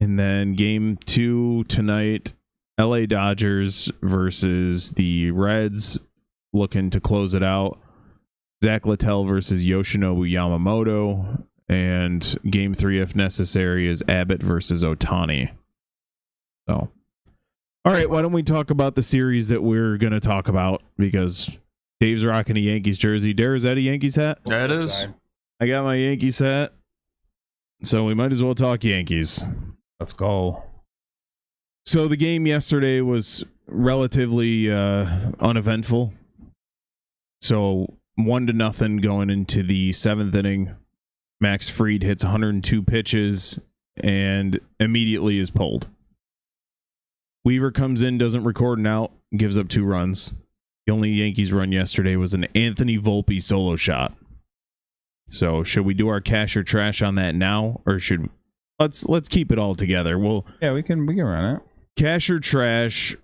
And then game 2 tonight, LA Dodgers versus the Reds, looking to close it out. Zach Littell versus Yoshinobu Yamamoto. And game 3, if necessary, is Abbott versus Ohtani. So, all right, why don't we talk about the series that we're going to talk about? Because Dave's rocking a Yankees jersey. Dare, is that a Yankees hat? Yeah, it is. I got my Yankees hat. So we might as well talk Yankees. Let's go. So the game yesterday was relatively uneventful. So 1-0 going into the 7th inning. Max Fried hits 102 pitches and immediately is pulled. Weaver comes in, doesn't record an out, gives up 2 runs. The only Yankees run yesterday was an Anthony Volpe solo shot. So should we do our cash or trash on that now, or should let's keep it all together? Well, yeah, we can run it. Cash or trash?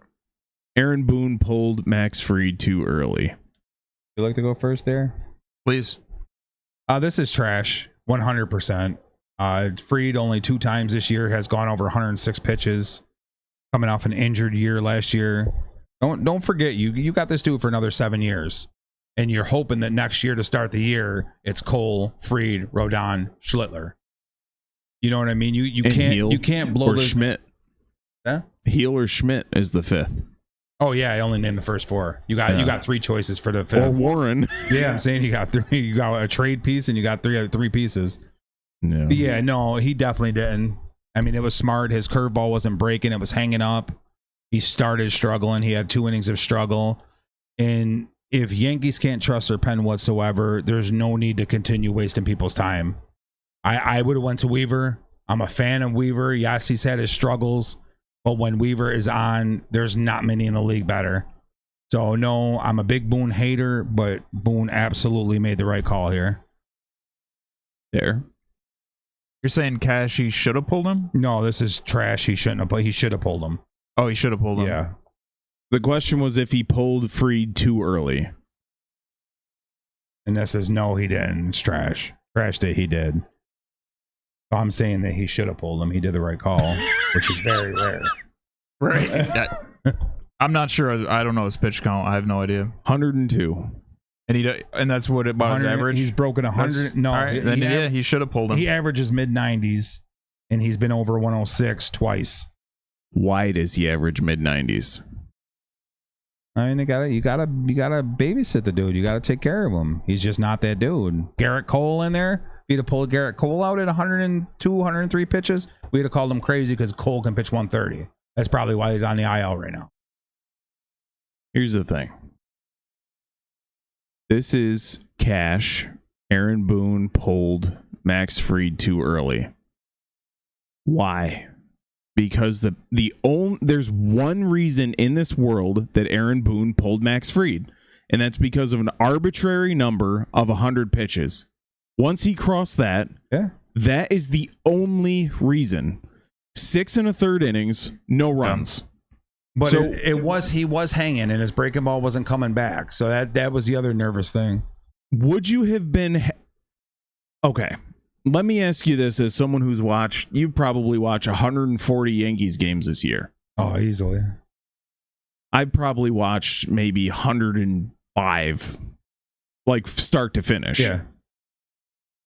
Aaron Boone pulled Max Fried too early. You like to go first there? Please. This is trash, 100%. Fried only 2 times this year has gone over 106 pitches, coming off an injured year last year. Don't forget, you got this dude for another 7 years, and you're hoping that next year to start the year it's Cole, Fried, Rodon, Schlittler. You know what I mean? You can't blow or this. Schmidt. Huh? Heel or Schmidt is the 5th. Oh yeah, I only named the first 4. You got 3 choices for the 5th. Or Warren. Yeah, I'm saying you got 3. You got a trade piece and you got 3 pieces. Yeah. But yeah, no, he definitely didn't. I mean, it was smart. His curveball wasn't breaking; it was hanging up. He started struggling. He had 2 innings of struggle. And if Yankees can't trust their pen whatsoever, there's no need to continue wasting people's time. I would have went to Weaver. I'm a fan of Weaver. Yes, he's had his struggles, but when Weaver is on, there's not many in the league better. So no, I'm a big Boone hater, but Boone absolutely made the right call here. There. You're saying Cash, he should have pulled him? No, this is trash. He shouldn't have, but he should have pulled him. Oh, he should have pulled him. Yeah. The question was if he pulled Fried too early. And this is no, he didn't. It's trash. Trash that he did. So I'm saying that he should have pulled him. He did the right call, which is very rare. Right. I'm not sure. I don't know his pitch count. I have no idea. 102. And that's what about his average? He's broken 100. No, all right, then he should have pulled him. He averages mid-90s, and he's been over 106 twice. Why does he average mid-90s? I mean, you gotta babysit the dude. You gotta take care of him. He's just not that dude. Garrett Cole in there. If you'd have pulled Garrett Cole out at 102, 103 pitches, we'd have called him crazy because Cole can pitch 130. That's probably why he's on the IL right now. Here's the thing. This is cash. Aaron Boone pulled Max Fried too early. Why? Because there's one reason in this world that Aaron Boone pulled Max Fried, and that's because of an arbitrary number of 100 pitches. Once he crossed that, that is the only reason. 6 1/3 innings, no runs. But so, he was hanging, and his breaking ball wasn't coming back. So that was the other nervous thing. Would you have been okay? Let me ask you this as someone who's watched, you've probably watched 140 Yankees games this year. Oh, easily. I've probably watched maybe 105, like start to finish. Yeah.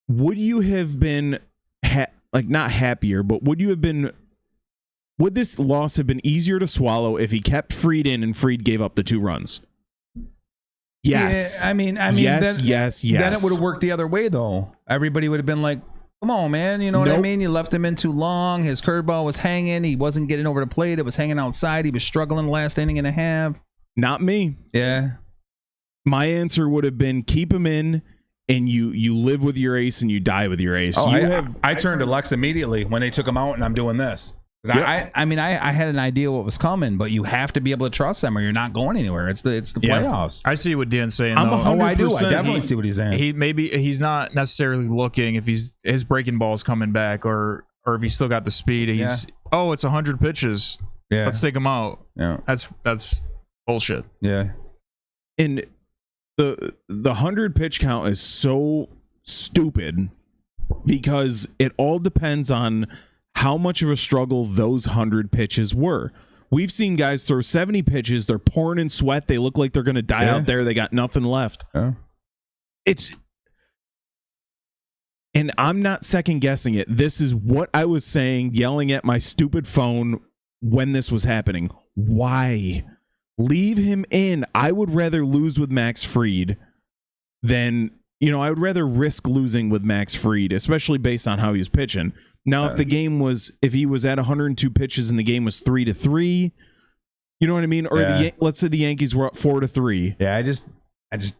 Would you have been, not happier, but would this loss have been easier to swallow if he kept Fried in and Fried gave up the 2 runs? Yes. Yeah, I mean, yes. Then it would have worked the other way, though. Everybody would have been like, come on, man. You know what I mean? You left him in too long. His curveball was hanging. He wasn't getting over the plate. It was hanging outside. He was struggling the last inning and a half. Not me. Yeah. My answer would have been keep him in, and you live with your ace and you die with your ace. Oh, I turned to Lex immediately when they took him out, and I'm doing this. Yep. I had an idea what was coming, but you have to be able to trust them or you're not going anywhere. It's the playoffs. I see what Dan's saying. I do. I definitely see what he's saying. He's not necessarily looking if his breaking ball's coming back or if he's still got the speed. It's 100 pitches. Yeah. Let's take him out. Yeah. That's bullshit. Yeah. And the 100 pitch count is so stupid because it all depends on how much of a struggle those 100 pitches were. We've seen guys throw 70 pitches. They're pouring in sweat. They look like they're going to die out there. They got nothing left. And I'm not second guessing it. This is what I was saying, yelling at my stupid phone when this was happening. Why? Leave him in. I would rather lose with Max Fried than, I would rather risk losing with Max Fried, especially based on how he was pitching. Now, if he was at 102 pitches and the game was 3-3, you know what I mean? Or let's say the Yankees were up 4-3. Yeah, I just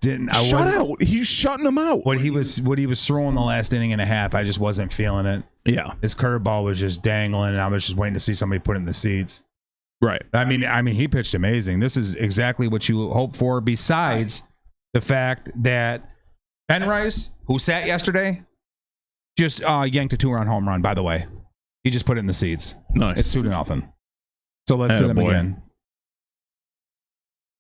didn't. Shut out. He's shutting them out. What he was throwing the last inning and a half, I just wasn't feeling it. Yeah. His curveball was just dangling, and I was just waiting to see somebody put it in the seats. Right. I mean, he pitched amazing. This is exactly what you hope for, besides the fact that Ben Rice, who sat yesterday, just yanked a 2-run home run, by the way. He just put it in the seats. Nice. It's 2-0. So let's sit him again.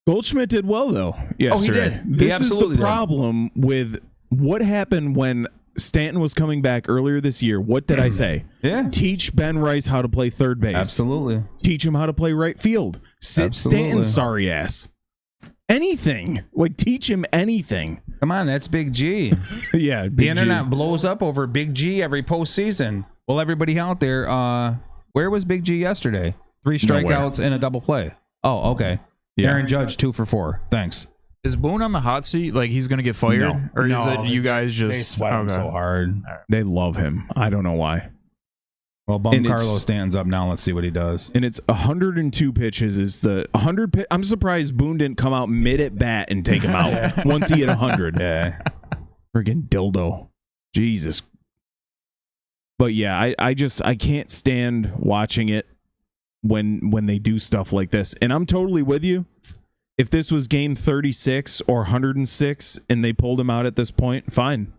Goldschmidt did well, though, yesterday. Oh, he did. This is the problem with what happened when Stanton was coming back earlier this year. What did I say? Yeah. Teach Ben Rice how to play third base. Absolutely. Teach him how to play right field. Sit Stanton's sorry ass. Anything. Like, teach him anything. Come on, that's Big G. Yeah, Big the internet G. blows up over Big G every postseason. Well, everybody out there, where was Big G yesterday? 3 strikeouts and a double play. Oh, okay. Yeah. Aaron Judge 2 for 4. Thanks. Is Boone on the hot seat? Like he's going to get fired? No. Or is it you guys just... They sweat him so hard. They love him. I don't know why. Well, Carlos stands up now. Let's see what he does. And it's 102 pitches is the 100. I'm surprised Boone didn't come out mid at bat and take him out once he hit 100. Yeah. Friggin' dildo. Jesus. But yeah, I can't stand watching it when they do stuff like this. And I'm totally with you. If this was game 36 or 106 and they pulled him out at this point, fine.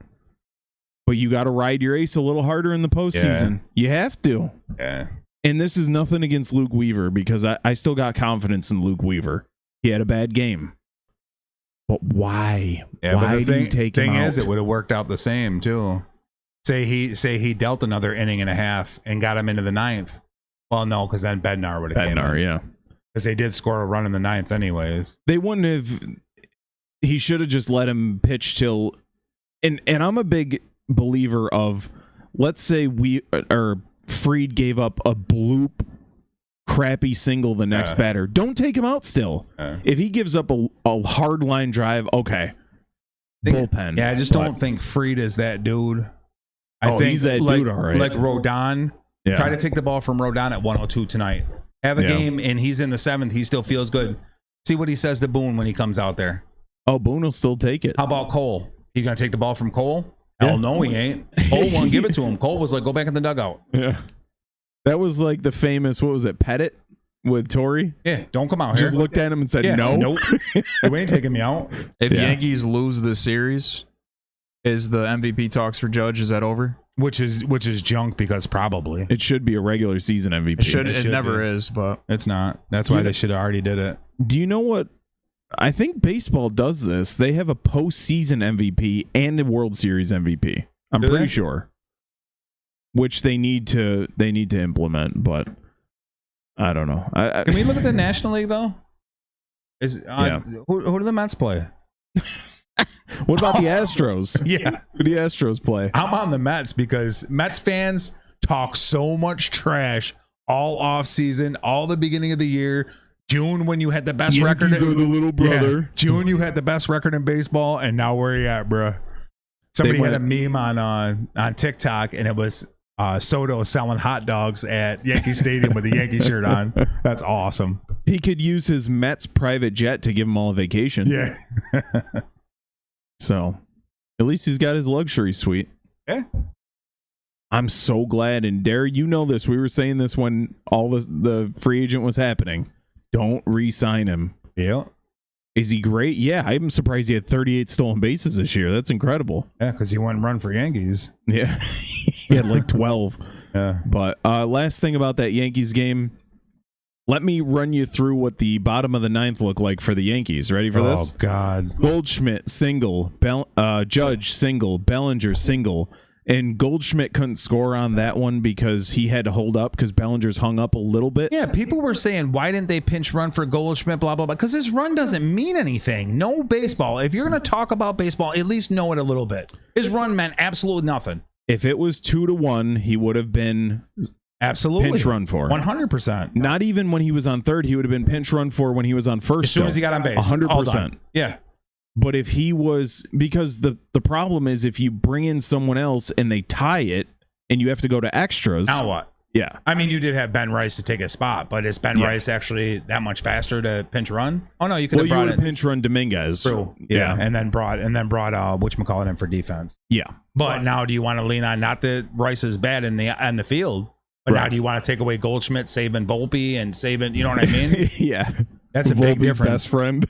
But you got to ride your ace a little harder in the postseason. Yeah. You have to. Yeah. And this is nothing against Luke Weaver because I still got confidence in Luke Weaver. He had a bad game. But why? Yeah, why do you take him out? Thing is, it would have worked out the same, too. Say he dealt another inning and a half and got him into the 9th. Well, no, because then Bednar would have came in. Bednar, yeah. Because they did score a run in the 9th anyways. They wouldn't have... He should have just let him pitch till... And I'm a big believer of, let's say Fried gave up a bloop crappy single the next batter. Don't take him out still. If he gives up a hard line drive, okay. Bullpen. Yeah, I just don't think Fried is that dude. I think he's that dude, all right. Like Rodon. Yeah. Try to take the ball from Rodon at 102 tonight. Have a game, and he's in the 7th. He still feels good. See what he says to Boone when he comes out there. Oh, Boone will still take it. How about Cole? He gonna take the ball from Cole? Hell no, he ain't. Cole won't give it to him. Cole was like, go back in the dugout. Yeah. That was like the famous, what was it, Pettit with Torrey? Yeah, don't come out here. Just looked at him and said, no. Nope. You ain't taking me out. If Yankees lose the series, is the MVP talks for Judge, is that over? Which is junk because probably. It should be a regular season MVP. It never is, but it's not. That's why they should have already did it. Do you know what? I think baseball does this. They have a postseason MVP and a World Series MVP. I'm pretty sure. Which they need to implement, but I don't know. Can we look at the National League though? Who do the Mets play? What about the Astros? Yeah. Who do the Astros play? I'm on the Mets because Mets fans talk so much trash all off season, all the beginning of the year. June, when you had the best record. Yankees are the little brother. Yeah. June, you had the best record in baseball, and now where are you at, bro? Somebody had a meme on TikTok, and it was Soto selling hot dogs at Yankee Stadium with a Yankee shirt on. That's awesome. He could use his Mets private jet to give them all a vacation. Yeah. So, at least he's got his luxury suite. Yeah. I'm so glad. And Dare, you know this. We were saying this when all the free agent was happening. Don't re-sign him. Yeah. Is he great? Yeah. I'm surprised he had 38 stolen bases this year. That's incredible. Yeah, because he went and run for Yankees. Yeah. He had like 12. Yeah. But last thing about that Yankees game, let me run you through what the bottom of the ninth looked like for the Yankees. Ready for this? Oh, God. Goldschmidt, single. Judge, single. Bellinger, single. And Goldschmidt couldn't score on that one because he had to hold up because Bellinger's hung up a little bit. Yeah, people were saying, why didn't they pinch run for Goldschmidt, blah, blah, blah. Because his run doesn't mean anything. No baseball. If you're going to talk about baseball, at least know it a little bit. His run meant absolutely nothing. If it was 2-1, he would have been absolutely pinch run for 100%. Not even when he was on third, he would have been pinch run for when he was on first. As soon as he got on base. 100%. Yeah. But if he was, because the problem is if you bring in someone else and they tie it and you have to go to extras. Now what? Yeah. I mean, you did have Ben Rice to take his spot, but is Ben Rice actually that much faster to pinch run? Oh no, you could have brought in pinch run Dominguez. True. Yeah. And then brought whatchamacallit in for defense. Yeah. But now do you want to lean on, not that Rice is bad in the field, but now do you want to take away Goldschmidt, saving Volpe and saving, you know what I mean? Yeah. That's a big difference. Best friend.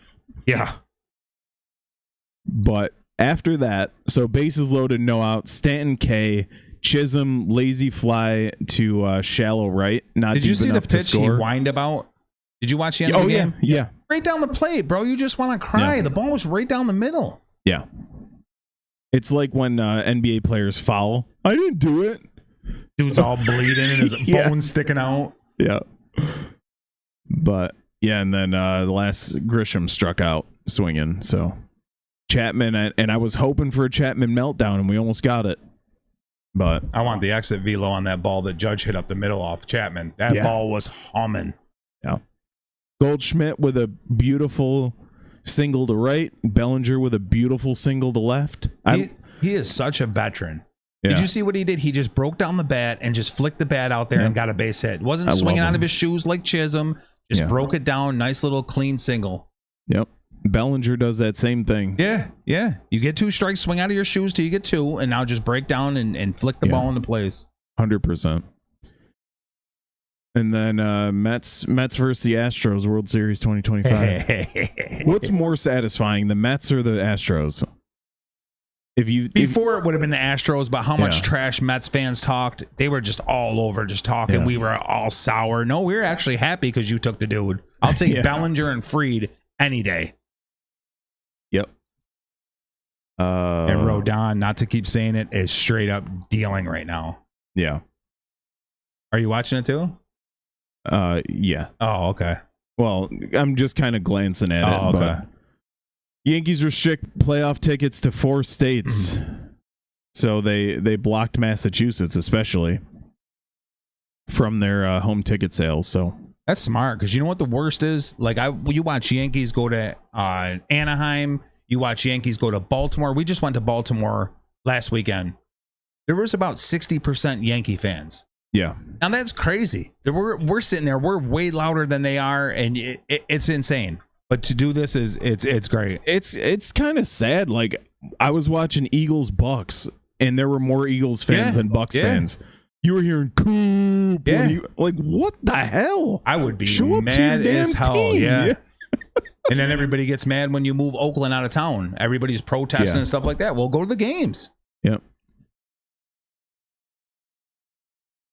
Yeah. But after that, so bases loaded, no out. Stanton K, Chisholm lazy fly to shallow right. Not did you see the pitch he score. Whined about? Did you watch the end of the game? Yeah. Right down the plate, bro. You just want to cry. Yeah. The ball was right down the middle. Yeah. It's like when NBA players foul. I didn't do it. Dude's all bleeding and his bones sticking out. Yeah. But yeah, and then the last Grisham struck out swinging. So Chapman, and I was hoping for a Chapman meltdown, and we almost got it. But I want the exit velo on that ball that Judge hit up the middle off Chapman. That ball was humming. Yeah. Goldschmidt with a beautiful single to right. Bellinger with a beautiful single to left. He is such a veteran. Yeah. Did you see what he did? He just broke down the bat and just flicked the bat out there and got a base hit. Wasn't swinging out of his shoes like Chisholm. Just broke it down. Nice little clean single. Yep. Bellinger does that same thing. Yeah. You get 2 strikes, swing out of your shoes till you get 2, and now just break down and flick the ball into place. 100%. And then Mets versus the Astros, World Series 2025. What's more satisfying, the Mets or the Astros? Before it would have been the Astros, but how much trash Mets fans talked. They were just all over, just talking. We were all sour. No, we were actually happy because you took the dude. I'll take Bellinger and Fried any day. Yep. And Rodon, not to keep saying it, is straight up dealing right now. Yeah. Are you watching it too? Yeah. Oh, okay. Well, I'm just kind of glancing at it. Okay. But Yankees restrict playoff tickets to 4 states. So they blocked Massachusetts, especially, from their home ticket sales. So that's smart, because you know what the worst is? Like, you watch Yankees go to Anaheim. You watch Yankees go to Baltimore. We just went to Baltimore last weekend. There was about 60% Yankee fans. Yeah. Now that's crazy. We're sitting there. We're way louder than they are, and it's insane. But to do this it's great. It's kind of sad. Like, I was watching Eagles Bucks, and there were more Eagles fans than Bucks fans. You were hearing Coop. Yeah. Like, what the hell? I would be Show mad as hell. Team. Yeah. And then everybody gets mad when you move Oakland out of town. Everybody's protesting and stuff like that. Well, go to the games. Yep.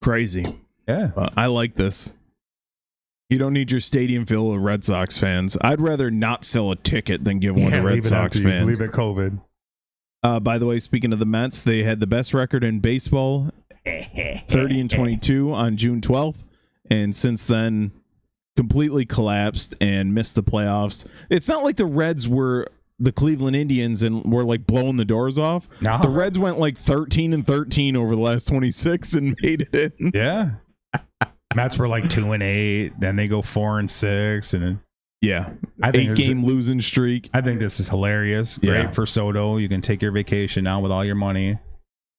Crazy. Yeah. I like this. You don't need your stadium filled with Red Sox fans. I'd rather not sell a ticket than give one to Red Sox fans. Leave it COVID. By the way, speaking of the Mets, they had the best record in baseball, 30-22 on June 12th. And since then, completely collapsed and missed the playoffs. It's not like the Reds were the Cleveland Indians and were like blowing the doors off. No. The Reds went like 13-13 over the last 26 and made it in. Yeah. Mets were like 2-8, then they go 4-6, and I think 8-game losing streak. I think this is hilarious. Great for Soto. You can take your vacation now with all your money.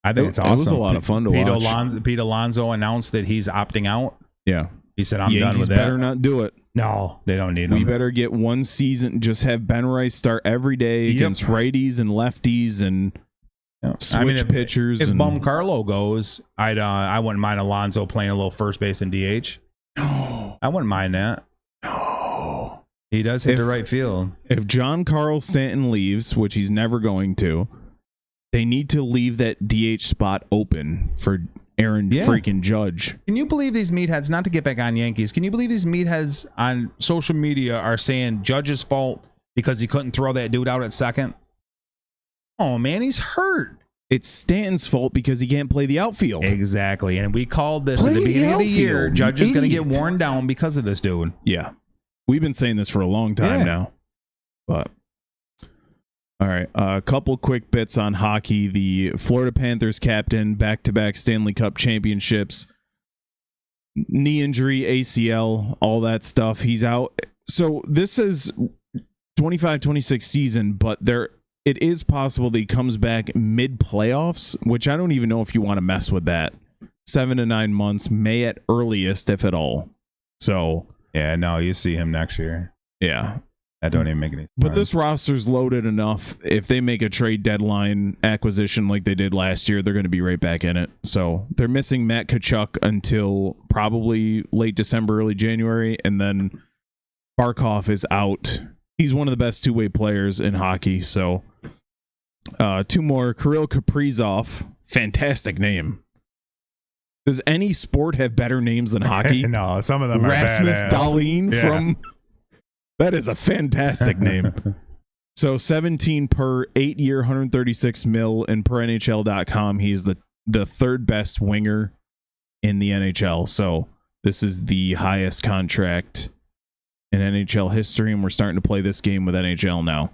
I think it's awesome. It was a lot of fun to watch. Pete Alonso announced that he's opting out. Yeah. He said, I'm done with that. Better not do it. No, they don't need him. We better get one season. Just have Ben Rice start every day against righties and lefties and switch pitchers. If Bum Carlo goes, I wouldn't mind Alonso playing a little first base in DH. No. I wouldn't mind that. No. He does hit the right field. If Giancarlo Stanton leaves, which he's never going to, they need to leave that DH spot open for Aaron freaking Judge. Can you believe these meatheads, not to get back on Yankees, can you believe these meatheads on social media are saying Judge's fault because he couldn't throw that dude out at second? Oh, man, he's hurt. It's Stanton's fault because he can't play the outfield. Exactly. And we called this at the beginning of the year. Judge is going to get worn down because of this dude. Yeah. We've been saying this for a long time now. But all right, a couple quick bits on hockey. The Florida Panthers captain, back-to-back Stanley Cup championships, knee injury, ACL, all that stuff. He's out. So this is 25-26 season, but it is possible that he comes back mid-playoffs, which I don't even know if you want to mess with that. 7 to 9 months, May at earliest, if at all. So yeah, no, you see him next year. Yeah. That don't even make any sense. But this roster's loaded enough. If they make a trade deadline acquisition like they did last year, they're going to be right back in it. So they're missing Matt Tkachuk until probably late December, early January, and then Barkov is out. He's one of the best two-way players in hockey. So two more. Kirill Kaprizov, fantastic name. Does any sport have better names than hockey? No, some of them are Rasmus badass. Dahlin from... That is a fantastic name. So 17 per 8-year, 136 mil, and per NHL.com, he's the third best winger in the NHL. So this is the highest contract in NHL history, and we're starting to play this game with NHL now.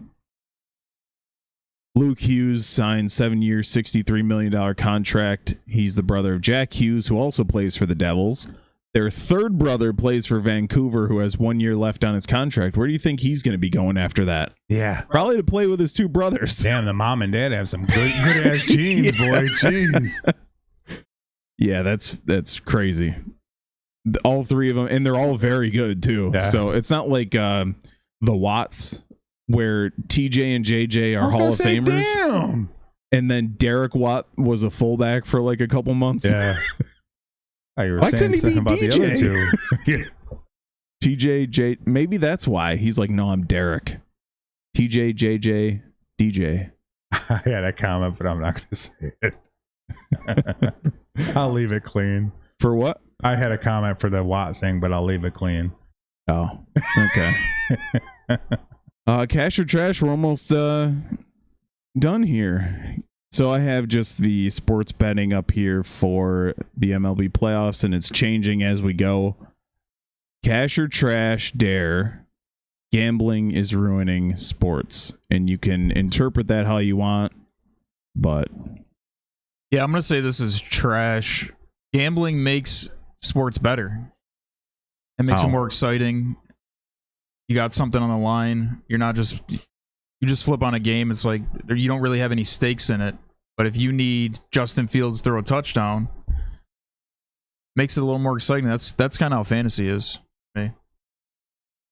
Luke Hughes signed 7 years, $63 million contract. He's the brother of Jack Hughes, who also plays for the Devils. Their third brother plays for Vancouver, who has 1 year left on his contract. Where do you think he's going to be going after that? Yeah. Probably to play with his two brothers. Damn, the mom and dad have some good ass genes, boy. Jeez. Yeah, that's crazy. All three of them, and they're all very good, too. Yeah. So it's not like the Watts, where TJ and JJ are Hall of Famers. Damn. And then Derek Watt was a fullback for like a couple months. Yeah. Oh, you were saying something about DJ? The other two. TJ, J, maybe that's why. He's like, no, I'm Derek. TJ, JJ, DJ. I had a comment, but I'm not going to say it. I'll leave it clean. For what? I had a comment for the Watt thing, but I'll leave it clean. Oh, okay. Cash or trash, we're almost done here. So I have just the sports betting up here for the MLB playoffs, and it's changing as we go. Cash or trash, dare. Gambling is ruining sports, and you can interpret that how you want, but... Yeah, I'm going to say this is trash. Gambling makes sports better. It makes it more exciting. You got something on the line. You're not just... You just flip on a game, it's like you don't really have any stakes in it. But if you need Justin Fields to throw a touchdown, makes it a little more exciting. That's kind of how fantasy is. Okay?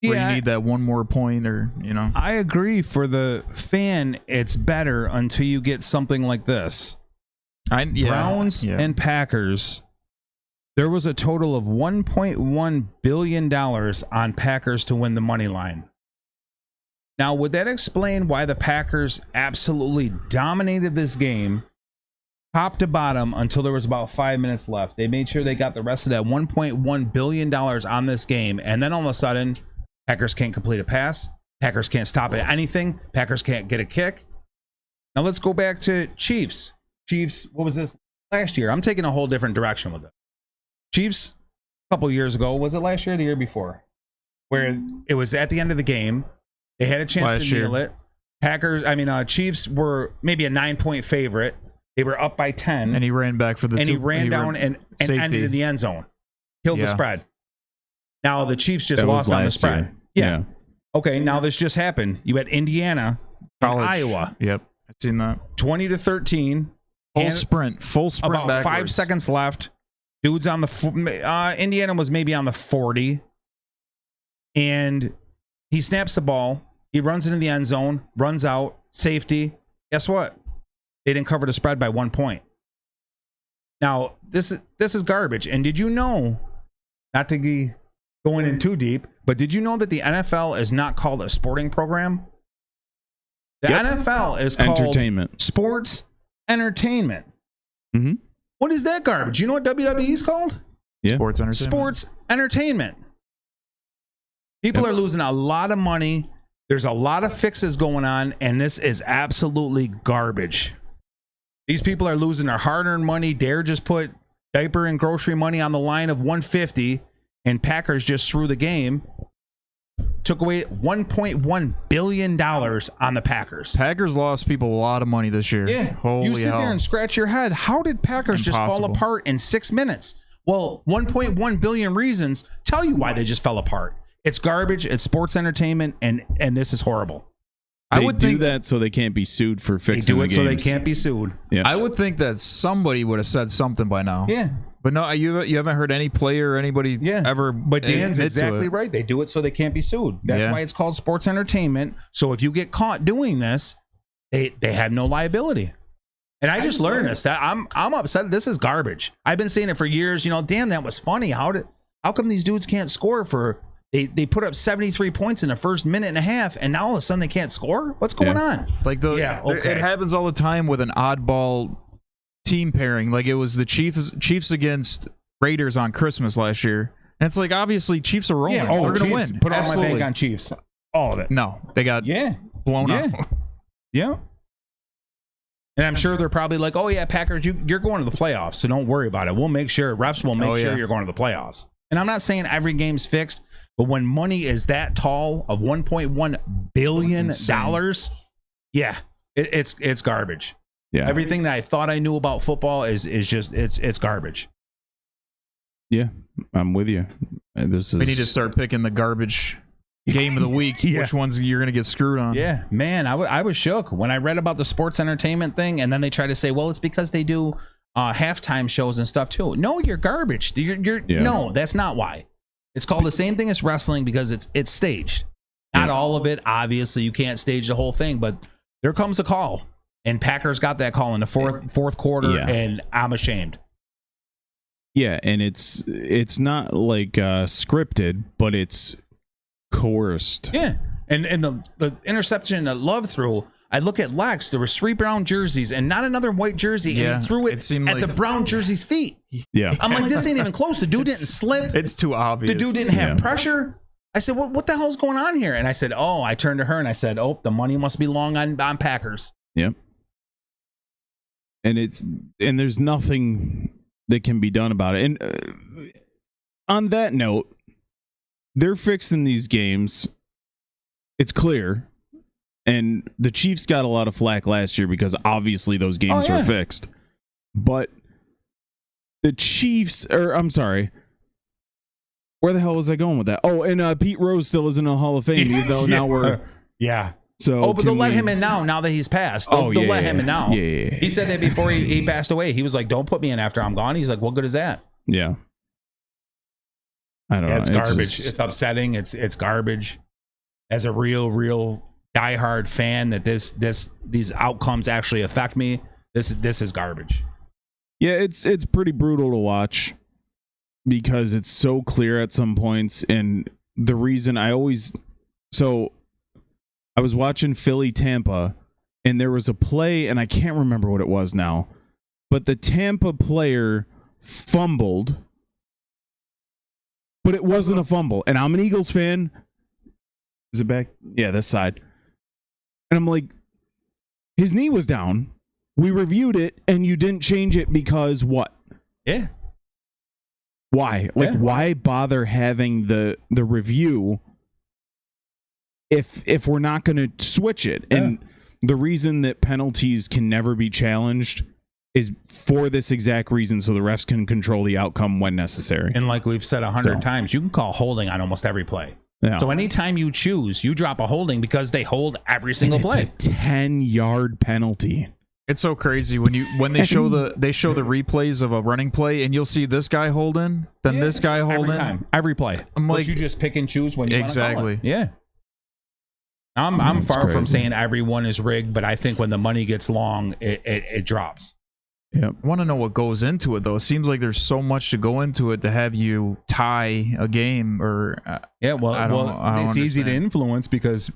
Where you need that one more point, or I agree. For the fan, it's better until you get something like this. Browns and Packers. There was a total of $1.1 billion on Packers to win the money line. Now, would that explain why the Packers absolutely dominated this game, top to bottom, until there was about 5 minutes left? They made sure they got the rest of that $1.1 billion on this game, and then all of a sudden, Packers can't complete a pass. Packers can't stop at anything. Packers can't get a kick. Now, let's go back to Chiefs. Chiefs, what was this last year? I'm taking a whole different direction with it. Chiefs, a couple years ago, was it last year or the year before? Where it was at the end of the game. They had a chance to kneel it. Chiefs were maybe a 9-point favorite. They were up by 10. And he ran back for the and he ran down and ended in the end zone. Killed the spread. Now the Chiefs just lost on the spread. Yeah. Okay, now this just happened. You had Indiana and Iowa. Yep. I've seen that. 20-13. Full sprint about backwards. 5 seconds left. Dude's on the Indiana was maybe on the 40. And he snaps the ball. He runs into the end zone, runs out, safety. Guess what? They didn't cover the spread by 1 point. Now, this is garbage. And did you know, not to be going in too deep, but did you know that the NFL is not called a sporting program? The NFL is called entertainment. Sports Entertainment. Mm-hmm. What is that garbage? You know what WWE is called? Yeah. Sports entertainment. Sports entertainment. People are losing a lot of money. There's a lot of fixes going on, and this is absolutely garbage. These people are losing their hard-earned money. Dare just put diaper and grocery money on the line of $150, and Packers just threw the game. Took away $1.1 billion on the Packers. Packers lost people a lot of money this year. Yeah. Holy you sit hell. there and scratch your head. How did Packers just fall Impossible. apart in 6 minutes? Well, 1.1 billion reasons tell you why they just fell apart. It's garbage. It's sports entertainment, and this is horrible. They I would do think that so they can't be sued for They fixing do the it games. so they can't be sued. Yeah. I would think that somebody would have said something by now. Yeah. But no, you haven't heard any player or anybody ever. But Dan's admit to exactly it. right. They do it so they can't be sued. That's Yeah. why it's called sports entertainment. So if you get caught doing this, they have no liability. And I just learned this. That I'm upset. This is garbage. I've been saying it for years. You know, damn, that was funny. How come these dudes can't score for? They put up 73 points in the first minute and a half, and now all of a sudden they can't score. What's going on? Like it happens all the time with an oddball team pairing. Like it was the Chiefs against Raiders on Christmas last year, and it's like obviously Chiefs are rolling. Yeah, They're gonna Chiefs, win. Put all my Absolutely. bank on Chiefs. All of it. No, they got blown out. Yeah. And I'm sure they're probably like, oh, yeah, Packers, you're going to the playoffs, so don't worry about it. We'll make sure, refs will make sure you're going to the playoffs. And I'm not saying every game's fixed, but when money is that tall of $1.1 billion, yeah, it's garbage. Yeah. Everything that I thought I knew about football is just, it's garbage. Yeah, I'm with you. We We need to start picking the garbage game of the week. Yeah. Which ones you're going to get screwed on. Yeah, man, I was shook when I read about the sports entertainment thing, and then they try to say, well, it's because they do halftime shows and stuff too. No, you're garbage. No, that's not why. It's called the same thing as wrestling because it's staged. Not all of it, obviously. You can't stage the whole thing, but there comes a call, and Packers got that call in the fourth quarter, and I'm ashamed. Yeah, and it's not like scripted, but it's coerced. Yeah, and the interception that Love threw, I look at Lex. There was 3 brown jerseys and not another white jersey, and he threw it at like the brown jersey's feet. Yeah, I'm like, this ain't even close. The dude didn't slip. It's too obvious. The dude didn't have pressure. I said, what the hell's going on here? And I said, I turned to her and I said, the money must be long on Packers. Yep. And there's nothing that can be done about it. And on that note, they're fixing these games. It's clear. And the Chiefs got a lot of flack last year because obviously those games were fixed. But the Chiefs, where the hell was I going with that? Oh, and Pete Rose still isn't in the Hall of Fame, even though now we're... Yeah. So but they'll let him in now that he's passed. They'll let him in now. Yeah. He said that before he passed away. He was like, don't put me in after I'm gone. He's like, what good is that? Yeah. I don't know. It's garbage. It's upsetting. It's garbage. As a real diehard fan, that these outcomes actually affect me. This is garbage. Yeah, it's pretty brutal to watch because it's so clear at some points. And the reason I was watching Philly Tampa, and there was a play, and I can't remember what it was now, but the Tampa player fumbled, but it wasn't a fumble. And I'm an Eagles fan. Is it back? Yeah, this side. And I'm like, his knee was down. We reviewed it, and you didn't change it because what? Yeah. Why? Why bother having the review if we're not going to switch it? Yeah. And the reason that penalties can never be challenged is for this exact reason, so the refs can control the outcome when necessary. And like we've said 100 times, you can call holding on almost every play. Yeah. So anytime you choose, you drop a holding because they hold every single play. It's a 10-yard penalty. It's so crazy when they show the replays of a running play, and you'll see this guy holding, then this guy holding every play. I'm like, you just pick and choose when you exactly. Want to call it. Yeah. I'm far from saying everyone is rigged, but I think when the money gets long, it drops. Yep. I want to know what goes into it, though. It seems like there's so much to go into it to have you tie a game or. Yeah, well, I don't it's easy to understand. influence because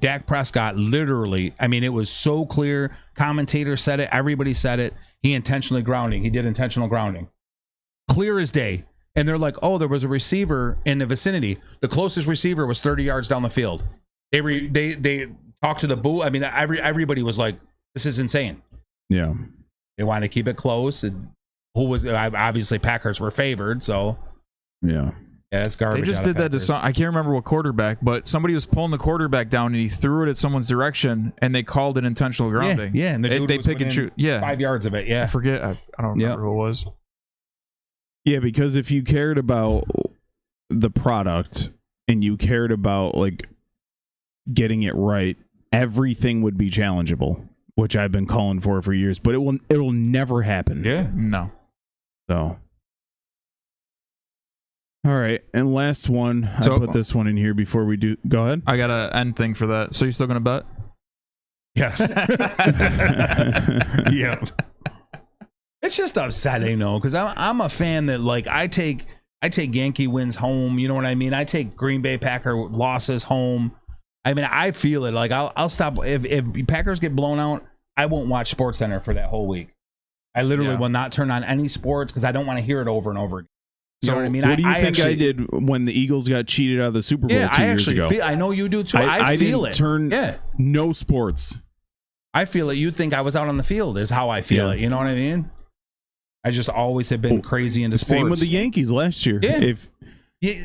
Dak Prescott literally, I mean, it was so clear. Commentator said it. Everybody said it. He intentionally grounding. He did intentional grounding. Clear as day. And they're like, oh, there was a receiver in the vicinity. The closest receiver was 30 yards down the field. They talked to the booth. I mean, everybody was like, this is insane. Yeah. They wanted to keep it close. And who was obviously Packers were favored, so Yeah. yeah, that's garbage. They just out of did that to Packers. some. I can't remember what quarterback, but somebody was pulling the quarterback down and he threw it at someone's direction, and they called it intentional grounding. Yeah, and the dude they was pick and within shoot. Yeah, 5 yards of it. I Yeah, forget. I don't remember who it was. Yeah, because if you cared about the product and you cared about like getting it right, everything would be challengeable, which I've been calling for years, but it'll never happen. yeah. No. So, all right, and last one. So- I put this one in here before we do. Go ahead. I got an end thing for that. So you still gonna bet? Yes. Yep. It's just upsetting, though, because I'm a fan that like I take Yankee wins home. You know what I mean? I take Green Bay Packer losses home. I mean, I feel it. Like I'll stop if Packers get blown out. I won't watch SportsCenter for that whole week. I literally will not turn on any sports because I don't want to hear it over and over again. You know what I mean? What do you think I actually did when the Eagles got cheated out of the Super Bowl Yeah, 2 I years actually ago? feel. I know you do too. I I feel didn't it. turn Yeah. no sports. I feel it. You'd think I was out on the field is how I feel Yeah. it. You know what I mean? I just always have been crazy into sports. Same with the Yankees last year. Yeah. If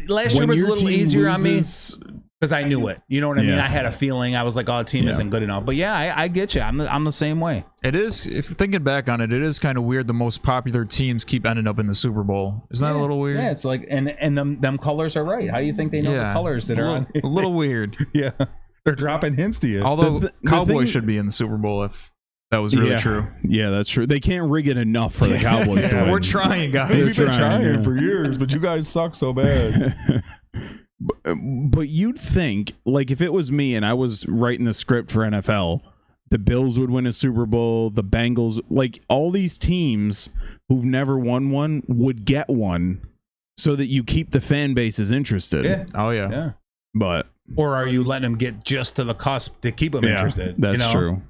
Last year when was a your little team easier on me loses, because I knew it. You know what I mean? Yeah. I had a feeling. I was like, "Oh, the team Yeah. isn't good enough." But yeah, I get you. I'm the same way. It is. If you're thinking back on it, it is kind of weird. The most popular teams keep ending up in the Super Bowl. Isn't that a little weird? Yeah, it's like and them colors are right. How do you think they know the colors that a are little, on? a little weird. Yeah, they're dropping hints to you. Although the Cowboys thing- should be in the Super Bowl if that was really true. Yeah, that's true. They can't rig it enough for the Cowboys to win. We're trying, guys. They're We've been trying yeah. for years, but you guys suck so bad. But you'd think, like, if it was me and I was writing the script for NFL, the Bills would win a Super Bowl, the Bengals, like all these teams who've never won one would get one so that you keep the fan bases interested. Yeah, Oh yeah. yeah. But Or are you letting them get just to the cusp to keep them interested? that's you know? true.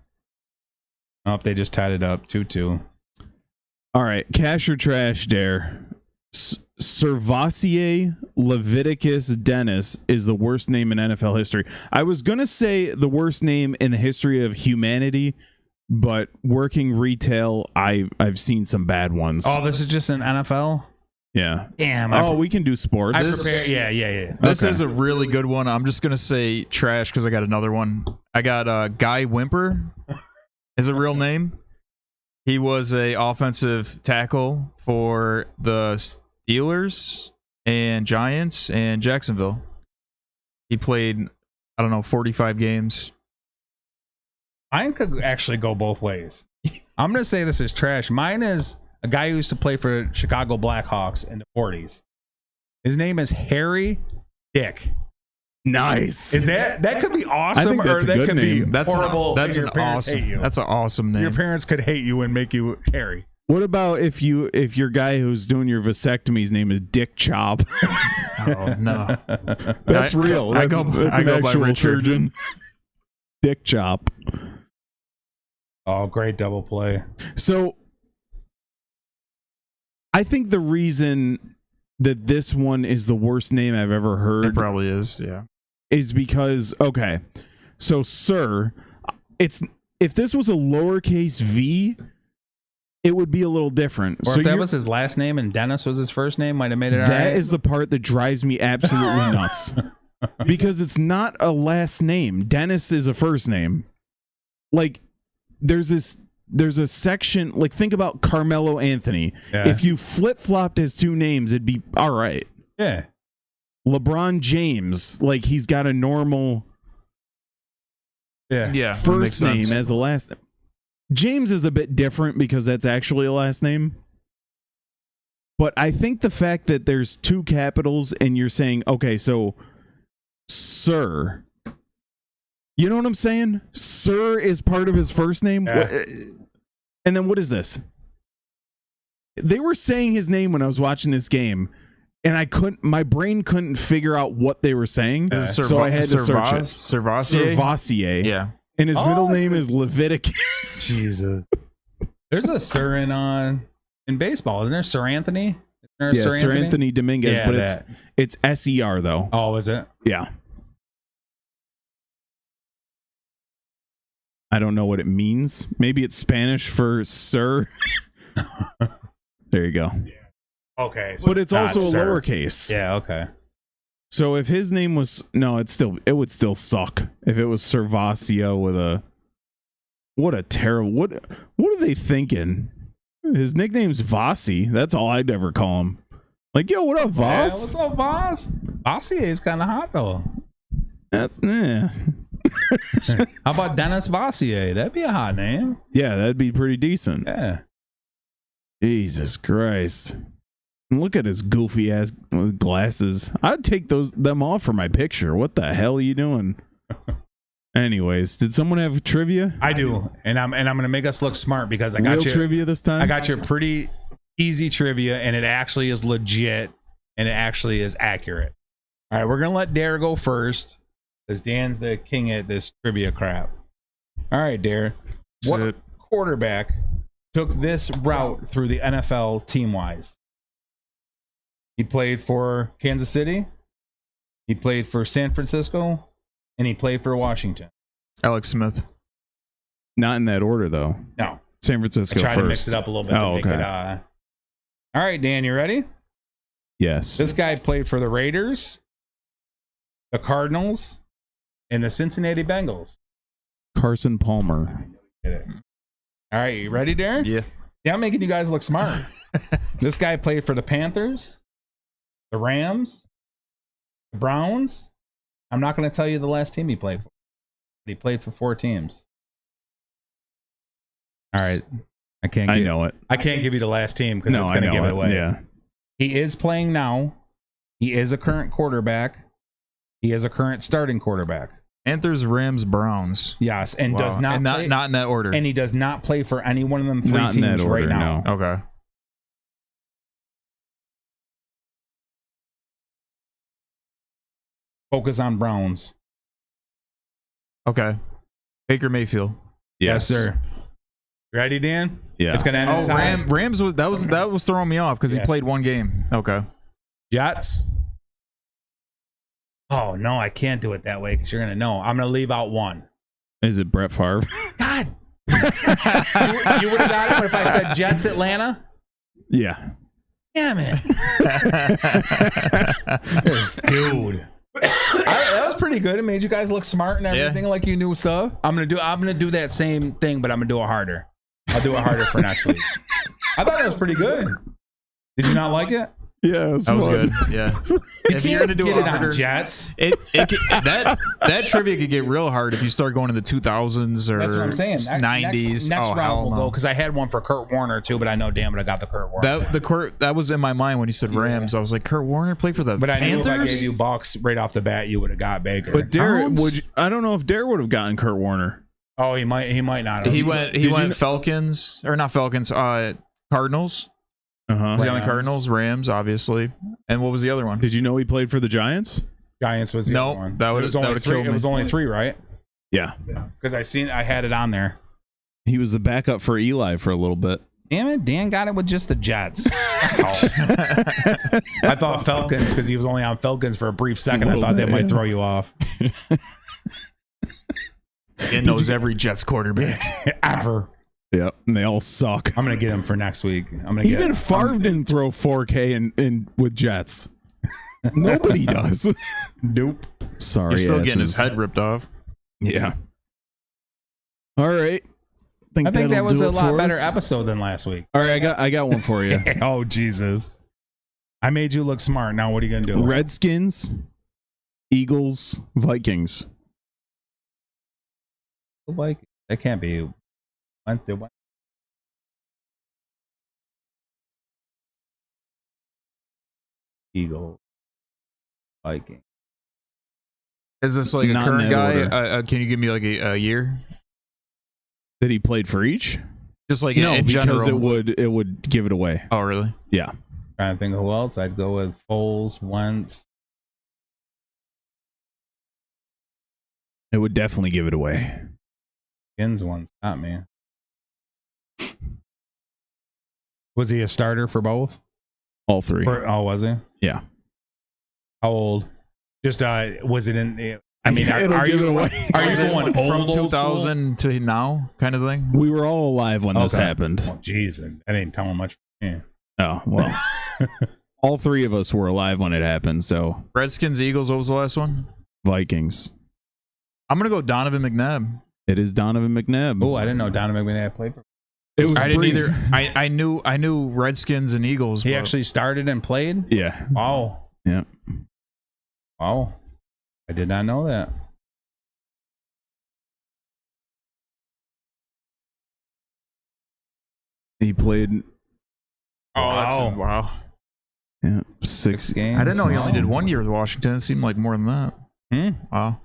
Oh, they just tied it up 2-2. All right, cash or trash, Dare. Servassier Leviticus Dennis is the worst name in NFL history. I was going to say the worst name in the history of humanity, but working retail, I've seen some bad ones. Oh, this is just an NFL? Yeah. Damn. We can do sports. I prepare. Yeah. This Okay. is a really good one. I'm just gonna say trash because I got another one. I got Guy Wimper. Is a real name. He was a offensive tackle for the Steelers and Giants and Jacksonville. He played, 45 games. Mine could actually go both ways. I'm going to say this is trash. Mine is a guy who used to play for Chicago Blackhawks in the 40s. His name is Harry Dick. Nice. Is that could be awesome, I think that's or a that good could name. be That's horrible. that's and an your parents hate awesome. you. That's an awesome name. Your parents could hate you and make you Harry. What about if your guy who's doing your vasectomy's name is Dick Chop? Oh no. That's I- real. I That's, go- that's I an go by actual Richard. surgeon. Dick Chop. Oh, great double play. So I think the reason that this one is the worst name I've ever It heard probably is. Yeah. is because, okay, so sir, if this was a lowercase v, it would be a little different. Or So if that you're- was his last name and Dennis was his first name, might have made it that all right. is the part that drives me absolutely nuts. Because it's not a last name. Dennis is a first name. Like, there's a section, like, think about Carmelo Anthony. Yeah. If you flip-flopped his two names, it'd be all right. Yeah. LeBron James, like, he's got a normal Yeah. Yeah. that makes first name sense. as a last name. James is a bit different because that's actually a last name. But I think the fact that there's two capitals and you're saying, okay, so Sir. You know what I'm saying? Sir is part of his first name. Yeah. And then what is this? they were saying his name when I was watching this game, and my brain couldn't figure out what they were saying, so I had to search it. Servassier. Yeah. And his middle name is Leviticus. Jesus. There's a Sir in baseball, isn't there? Sir Anthony? Sir Anthony Dominguez, but it's SER though. Oh, is it? Yeah. I don't know what it means. Maybe it's Spanish for sir. There you go. Yeah. Okay. So but it's also a lowercase. Yeah, okay. So if his name was it would still suck if it was Servasia with a what are they thinking? His nickname's Vossi. That's all I'd ever call him. Like, yo, what up, Voss? Yeah, what's up, Voss? Vossier is kind of hot though. That's How about Dennis Vossier? That'd be a hot name. Yeah, that'd be pretty decent. Yeah. Jesus Christ. Look at his goofy ass glasses. I'd take them off for my picture. What the hell are you doing? Anyways, did someone have trivia? I do, and I'm gonna make us look smart because I got Real you trivia this time. I got you pretty easy trivia, and it actually is legit, and it actually is accurate. All right, we're gonna let Dare go first, because Dan's the king at this trivia crap. All right, Dare, what quarterback took this route through the NFL team-wise? He played for Kansas City, he played for San Francisco, and he played for Washington. Alex Smith. Not in that order, though. No. San Francisco I tried first. to mix it up a little bit to make it. All right, Dan, you ready? Yes. This guy played for the Raiders, the Cardinals, and the Cincinnati Bengals. Carson Palmer. All right, you ready, Darren? Yeah. Yeah, I'm making you guys look smart. This guy played for the Panthers, the Rams, the Browns. I'm not going to tell you the last team he played for. But he played for 4 teams. All right. I know it. I can't give you the last team because it's going to give it away. Yeah. He is playing now. He is a current quarterback. He is a current starting quarterback. Panthers, Rams, Browns. Yes, and does not and play, not in that order. And he does not play for any one of them 3 not teams in that order, right now. No. Okay. Focus on Browns. Okay. Baker Mayfield. Yes, sir. Ready, Dan? Yeah. It's gonna end in time. Rams was that was throwing me off because he played 1 game. Okay. Jets. Oh no, I can't do it that way because you're gonna know. I'm gonna leave out 1. Is it Brett Favre? God. you would have got it if I said Jets, Atlanta. Yeah. Damn it. Dude. That was pretty good. It made you guys look smart and everything, like you knew stuff. I'm gonna do that same thing, but I'm gonna do it harder. I'll do it harder for next week. I thought it was pretty good. Did you not like it? Yeah, that was good. Yeah. If you're gonna do get it it harder, on Jets, that trivia could get real hard if you start going in the 2000s or that's what I'm saying. 90s. Next round we'll go because I had one for Kurt Warner too, but I know damn it I got the Kurt Warner. That was in my mind when you said Rams. I was like, Kurt Warner played for the Panthers? I knew if I gave you Bucks right off the bat, you would have got Baker. But I don't know if Dare would have gotten Kurt Warner. Oh, he might not have. He went Falcons or not Falcons, Cardinals. Was he on the Cardinals? Rams, obviously. And what was the other one? Did you know he played for the Giants? Giants was the other one. That would have killed me. It was only 3, right? Yeah. Because I had it on there. He was the backup for Eli for a little bit. Damn it, Dan got it with just the Jets. I thought Falcons because he was only on Falcons for a brief second. I thought that might throw you off. Dan knows every Jets quarterback ever. Yep, and they all suck. I'm gonna get him for next week. Even Favre didn't throw 4K in with Jets. Nobody does. Nope. Sorry, he's still getting his head ripped off. Yeah. All right. I think that was a lot better episode than last week. All right, I got one for you. Oh Jesus! I made you look smart. Now what are you gonna do? Redskins, Eagles, Vikings. Like that can't be. Eagle, Viking. Is this like Not a current guy? order. Can you give me like a year? That he played for each? Just like No, in because general. it would give it away. Oh, really? Yeah. Trying to think of who else. I'd go with Foles, Wentz. It would definitely give it away. Skins one's got me. Was he a starter for both? All three. Oh, was he? Yeah. How old? Just was it in? I mean, It'll are give you it away. are you going From old school? 2000 to now, kind of thing? We were all alive when this Okay. happened. Oh, jeez, I didn't tell him much. Yeah. Oh, well. All three of us were alive when it happened, so Redskins, Eagles, what was the last one? Vikings. I'm going to go Donovan McNabb. It is Donovan McNabb. Oh, I didn't know Donovan McNabb played for. It was I didn't brief. either. I knew Redskins and Eagles. He but actually started and played. Yeah. Wow. Yeah. Wow. I did not know that. He played Oh, that's Wow. wow. 6 games. I didn't know he only did Wow. 1 year with Washington. It seemed like more than that. Wow.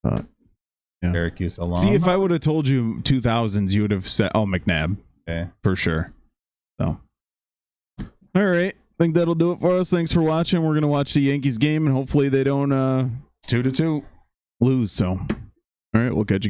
Yeah. Syracuse alone. See, if I would have told you 2000s, you would have said, "Oh, McNabb Okay. for sure." So, all right, I think that'll do it for us. Thanks for watching. We're gonna watch the Yankees game, and hopefully they don't 2-2. lose. So, all right, we'll catch you guys.